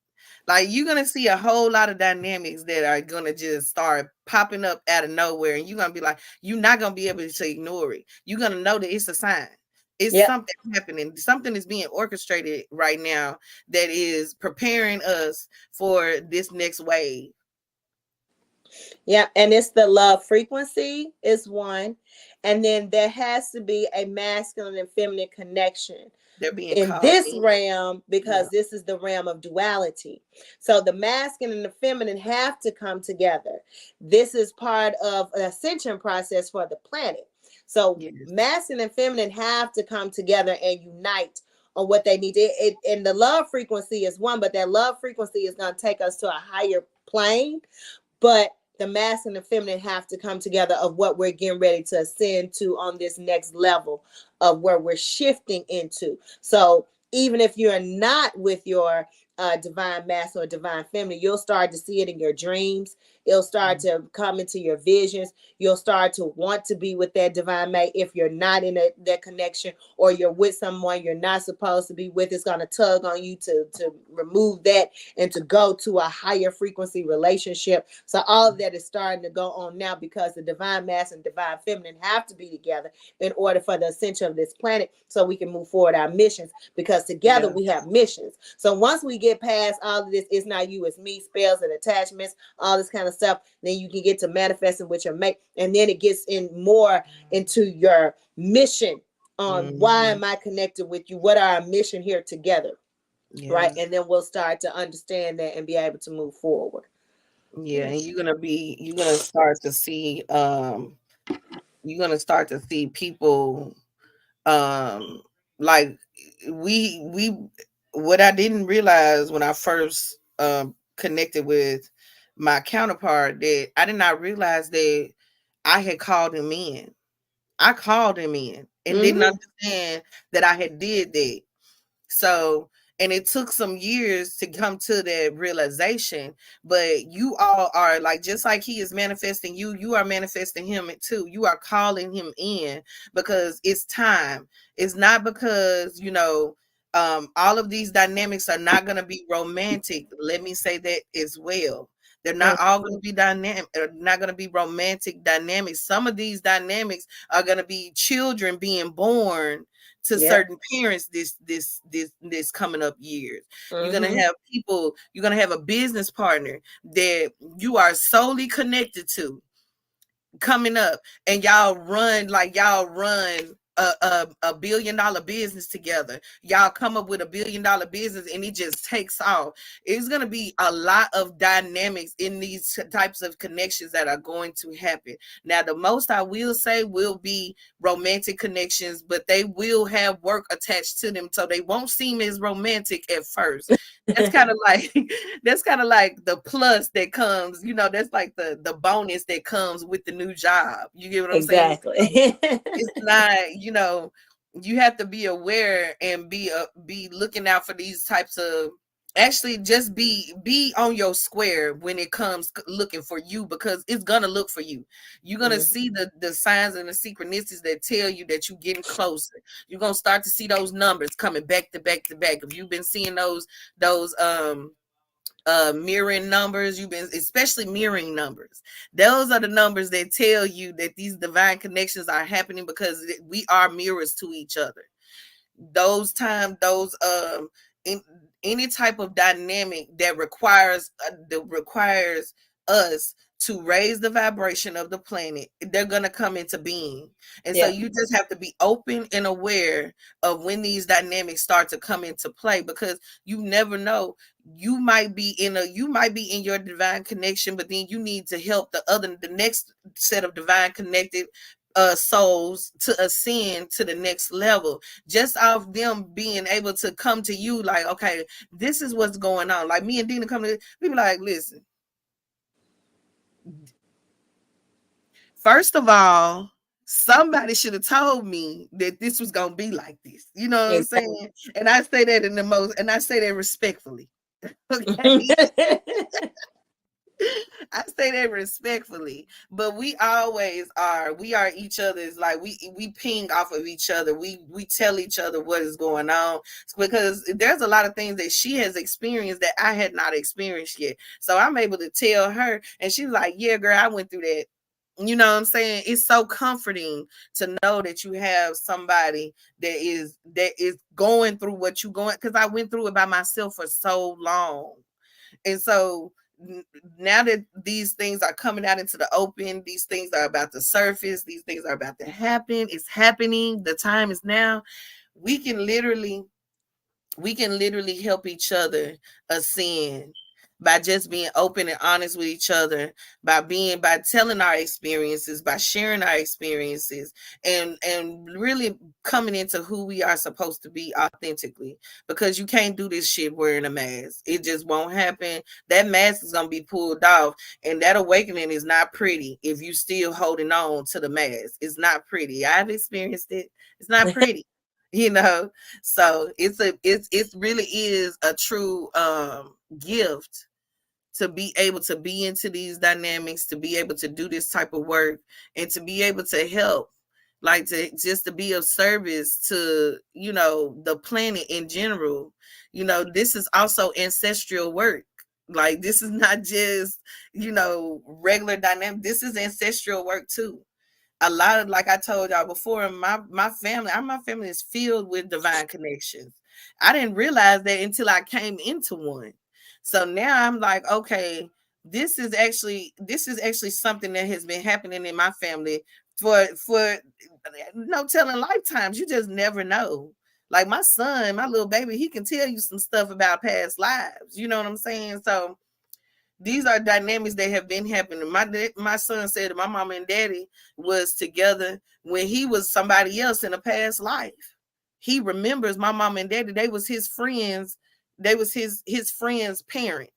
Like, you're gonna see a whole lot of dynamics that are gonna just start popping up out of nowhere, and you're gonna be like, you're not gonna be able to ignore it. You're gonna know that it's a sign. It's Yep. something happening. Something is being orchestrated right now that is preparing us for this next wave. Yeah, and it's the love frequency is one, and then there has to be a masculine and feminine connection They're being in called this in. realm, Yeah. because this is the realm of duality. So the masculine and the feminine have to come together. This is part of an ascension process for the planet. So Yes. masculine and feminine have to come together and unite on what they need. And the love frequency is one, but that love frequency is going to take us to a higher plane, but the masculine and feminine have to come together of what we're getting ready to ascend to on this next level of where we're shifting into. So even if you're not with your divine masculine or divine feminine, you'll start to see it in your dreams. It'll start to come into your visions. You'll start to want to be with that divine mate. If you're not in that connection, or you're with someone you're not supposed to be with, it's going to tug on you to remove that and to go to a higher frequency relationship. So all of that is starting to go on now, because the divine masculine and divine feminine have to be together in order for the ascension of this planet, so we can move forward our missions, because together Yeah. we have missions. So once we get past all of this, it's not you, it's me, spells and attachments, all this kind of stuff, then you can get to manifesting with your mate, and then it gets in more into your mission on why Mhm. am I connected with you, what are our mission here together, right? Yeah. And then we'll start to understand that and be able to move forward. Yeah, and you're gonna start to see people um like we what I didn't realize when I first connected with my counterpart, that I did not realize that I had called him in. I called him in and didn't Mm-hmm. understand that I had did that. So, and it took some years to come to that realization, but you all are like, just like he is manifesting you, you are manifesting him too. You are calling him in because it's time. It's not because, all of these dynamics are not going to be romantic. Let me say that as well. They're not all going to be dynamic, not going to be romantic dynamics. Some of these dynamics are going to be children being born to Yep. certain parents this coming up years. You're gonna Mm-hmm. have people, you're gonna have a business partner that you are solely connected to coming up, and y'all run a $1 billion business together. Y'all come up with $1 billion business and it just takes off. It's going to be a lot of dynamics in these types of connections that are going to happen. Now, the most I will say will be romantic connections, but they will have work attached to them, so they won't seem as romantic at first. That's kind of like that's kind of like the plus that comes, that's like the bonus that comes with the new job. You get what I'm saying? Exactly. It's not, you have to be aware and be looking out for these types of, actually just be on your square when it comes looking for you, because it's gonna look for you. You're gonna Mhm. see the signs and the synchronicities that tell you that you're getting closer. You're gonna start to see those numbers coming back to back to back. If you've been seeing those mirroring numbers, you've been especially mirroring numbers, those are the numbers that tell you that these divine connections are happening, because we are mirrors to each other. Those in any type of dynamic that requires us to raise the vibration of the planet, they're going to come into being. And so Yeah. you just have to be open and aware of when these dynamics start to come into play, because you never know. You might be in your divine connection, but then you need to help the next set of divine connected souls to ascend to the next level, just off them being able to come to you like, okay, this is what's going on. Like me and Dina come to, we be like, listen, first of all, somebody should have told me that this was gonna be like this. You know what I'm Exactly. saying? And I say that and I say that respectfully. Okay. I say that respectfully, but we always are. We are each other's, like we ping off of each other. We tell each other what is going on, because there's a lot of things that she has experienced that I had not experienced yet. So I'm able to tell her, and she's like, "Yeah, girl, I went through that." You know what I'm saying? It's so comforting to know that you have somebody that is going through what you're going, because I went through it by myself for so long. And so now that these things are coming out into the open, these things are about to surface, these things are about to happen. It's happening. The time is now. We can literally help each other ascend by just being open and honest with each other, by telling our experiences, by sharing our experiences, and really coming into who we are supposed to be authentically, because you can't do this shit wearing a mask. It just won't happen. That mask is going to be pulled off, and that awakening is not pretty if you still holding on to the mask. It's not pretty. I've experienced it. It's not pretty. You know, so it really is a true gift to be able to be into these dynamics, to be able to do this type of work, and to be able to help, like to just to be of service to, you know, the planet in general. You know, this is also ancestral work. Like this is not just, you know, regular dynamic. This is ancestral work too. A lot of, like I told y'all before, my family is filled with divine connections. I didn't realize that until I came into one. So now I'm like, okay, this is actually something that has been happening in my family for no telling lifetimes. You just never know. Like my son, my little baby, he can tell you some stuff about past lives. You know what I'm saying? So these are dynamics that have been happening. My son said that my mama and daddy was together when he was somebody else in a past life. He remembers my mama and daddy, they was his friends, they was his friends' parents.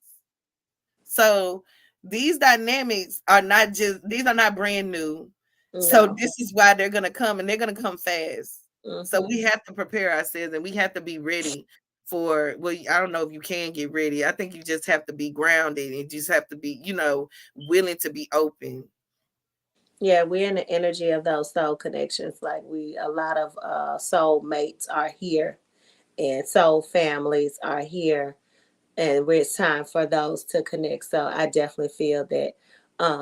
So these are not brand new. So No. this is why they're gonna come, and they're gonna come fast. So Hmm. we have to prepare ourselves, and we have to be ready for, well, I don't know if you can get ready. I think you just have to be grounded and just have to be, you know, willing to be open. Yeah, we're in the energy of those soul connections. Like a lot of soul mates are here, and soul families are here, and where it's time for those to connect. So I definitely feel that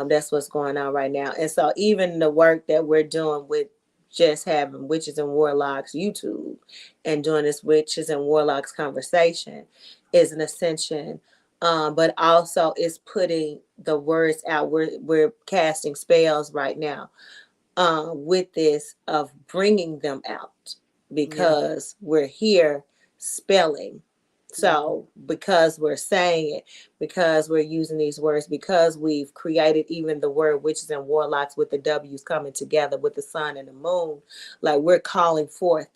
that's what's going on right now. And so even the work that we're doing with just having Witches and Warlocks YouTube and doing this Witches and Warlocks conversation is an ascension. But also it's putting the words out. We're casting spells right now with this of bringing them out Yeah, because we're here spelling. yeah, So, because we're saying it, because we're using these words, because we've created even the word witches and warlocks with the W's coming together with the sun and the moon, like we're calling forth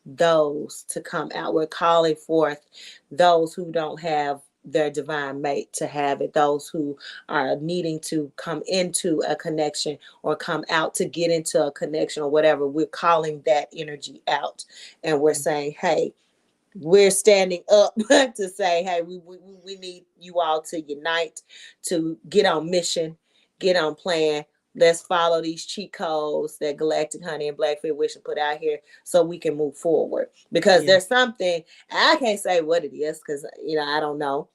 those to come out. We're calling forth those who don't have their divine mate to have it, those who are needing to come into a connection or come out to get into a connection or whatever. We're calling that energy out, and we're yeah, saying, hey, we're standing up to say, hey, we need you all to unite, to get on mission, get on plan. Let's follow these cheat codes that Galactic Honey and Blackfeet Wish put out here so we can move forward. Because yeah, there's something, I can't say what it is because, I don't know.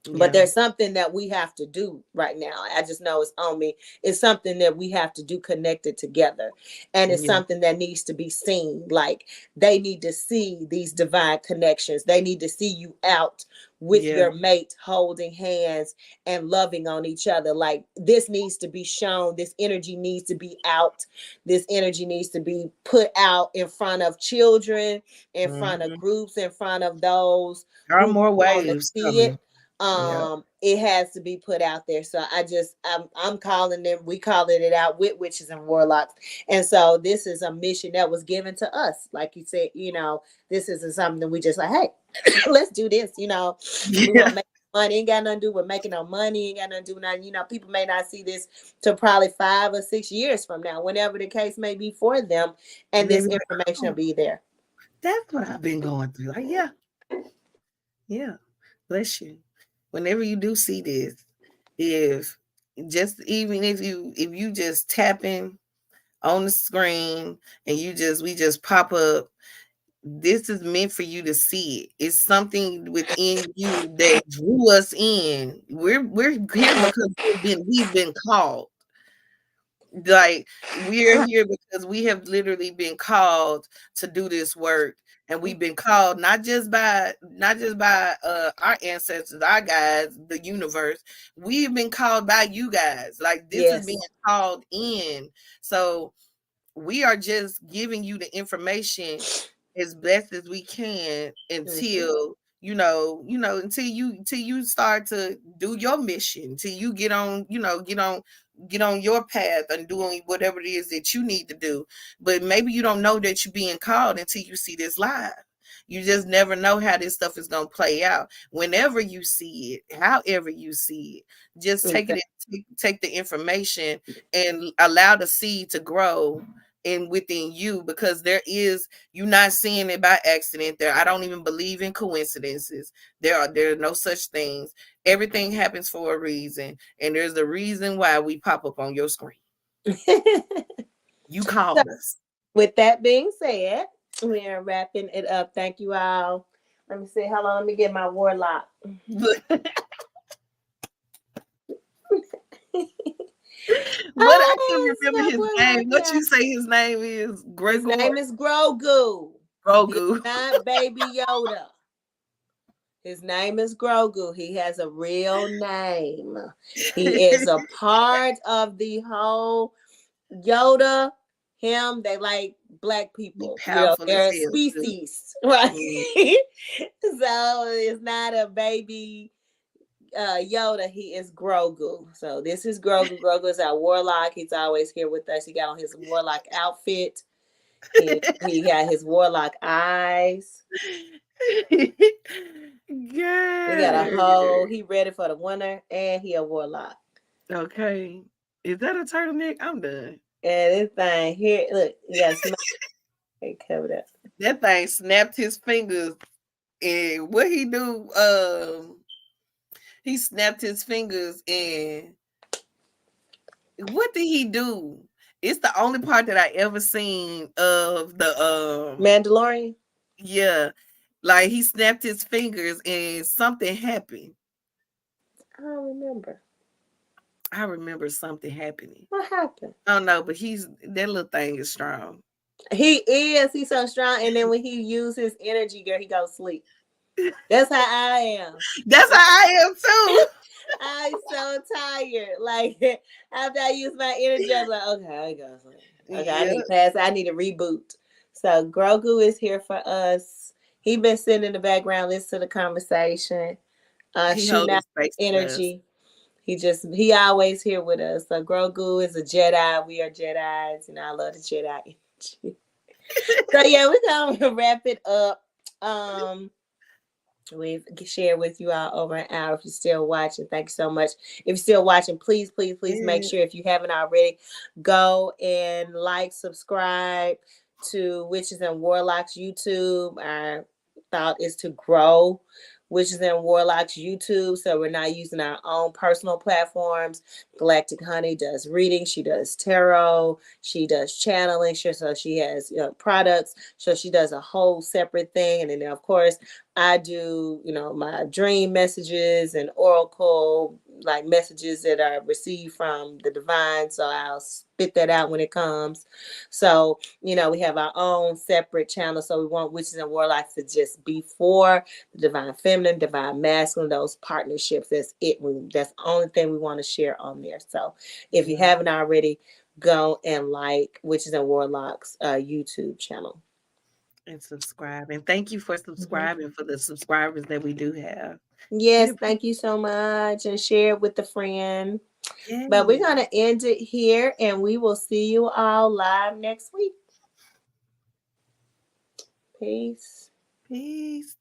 But Yeah. there's something that we have to do right now. I just know it's on me. It's something that we have to do connected together. And it's Yeah. something that needs to be seen. Like they need to see these divine connections. They need to see you out with Yeah. your mate holding hands and loving on each other. Like this needs to be shown. This energy needs to be out. This energy needs to be put out in front of children, in front of Mhm. groups, in front of those There are who more want to waves see it. coming. Yeah. It has to be put out there. So I'm calling them, we calling it out with witches and warlocks. And so this is a mission that was given to us. Like you said, this isn't something that we just like, hey, let's do this, we want Yeah. to make money. Ain't got nothing to do with making no money, ain't got nothing to do with nothing. People may not see this till probably 5 or 6 years from now, whenever the case may be for them, and They this be like, information will oh, be there. that's what I've been going through. Like, yeah, yeah. Bless you. Whenever you do see this, if just even if you just tapping on the screen and we just pop up, this is meant for you to see it. It's something within you that drew us in. We're here because we've been called. Like we're here because we have literally been called to do this work, and we've been called not just by our ancestors, our guides, the universe. We've been called by you guys. Like this is being Yes. called in. So we are just giving you the information as best as we can Mhm. until until you start to do your mission, till you get on your path and doing whatever it is that you need to do. But maybe you don't know that you're being called until you see this live. You just never know how this stuff is going to play out. Whenever you see it, however you see it, just Exactly. take the information and allow the seed to grow in within you, because you're not seeing it by accident. I don't even believe in coincidences. There are no such things. Everything happens for a reason, and there's a reason why we pop up on your screen. You So, called us. with that being said, we are wrapping it up. Thank you all. Let me see. Hold on. Let me get my warlock. What, I Oh, can't it's remember my his warlock, name. What yeah. you say his name is? His Gregor name is Grogu. He is Grogu. not Baby Yoda. His name is Grogu. He has a real name. He is a part of the whole Yoda. Him, they like black He people. powerful as They're a hell too. species, right? Mm. So it's not a baby Yoda. He is Grogu. So this is Grogu. Grogu is our warlock. He's always here with us. He got on his warlock outfit. He got his warlock eyes. He got a Good. whole. He ready for the winter, and he a warlock. Okay. Is that a turtleneck? I'm done. And this thing here, look, he got a smile covered up. That thing snapped his fingers. And what he do? He snapped his fingers, and what did he do? It's the only part that I ever seen of the Mandalorian. yeah, like he snapped his fingers and something happened. I don't remember I remember something happening. what happened. I don't know, but that little thing is strong. He is. He's so strong. And then when he uses his energy, girl, he goes sleep. That's how I am. That's how I am too. I'm so tired. Like after I use my energy, I'm like, okay, I go sleep. Okay, I Yeah, need to pass. I need to reboot. So Grogu is here for us. He been sitting in the background, listening to the conversation, he shooting holding out space for us. energy. He always here with us. So Grogu is a Jedi. We are Jedis, and I love the Jedi energy. So yeah, we're gonna wrap it up. We've shared with you all over an hour. If you're still watching, thank you so much. If you're still watching, please, please, please make Yeah. sure, if you haven't already, go and like, subscribe to Witches and Warlocks YouTube. Our thought is to grow. Witches and Warlocks YouTube. So we're not using our own personal platforms. Galactic Honey does reading. She does tarot. She does channeling. So she has products. So she does a whole separate thing. And then of course I do, my dream messages and oracle like messages that are received from the divine. So I'll spit that out when it comes. So, we have our own separate channel. So we want Witches and Warlocks to just be for the divine feminine, divine masculine, those partnerships. That's it. That's the only thing we want to share on there. So if you haven't already, go and like Witches and Warlocks YouTube channel. And subscribe. And thank you for subscribing for the subscribers that we do have. Yes, thank you so much. And share it with a friend. But we're Yay. going to end it here and we will see you all live next week. Peace. Peace.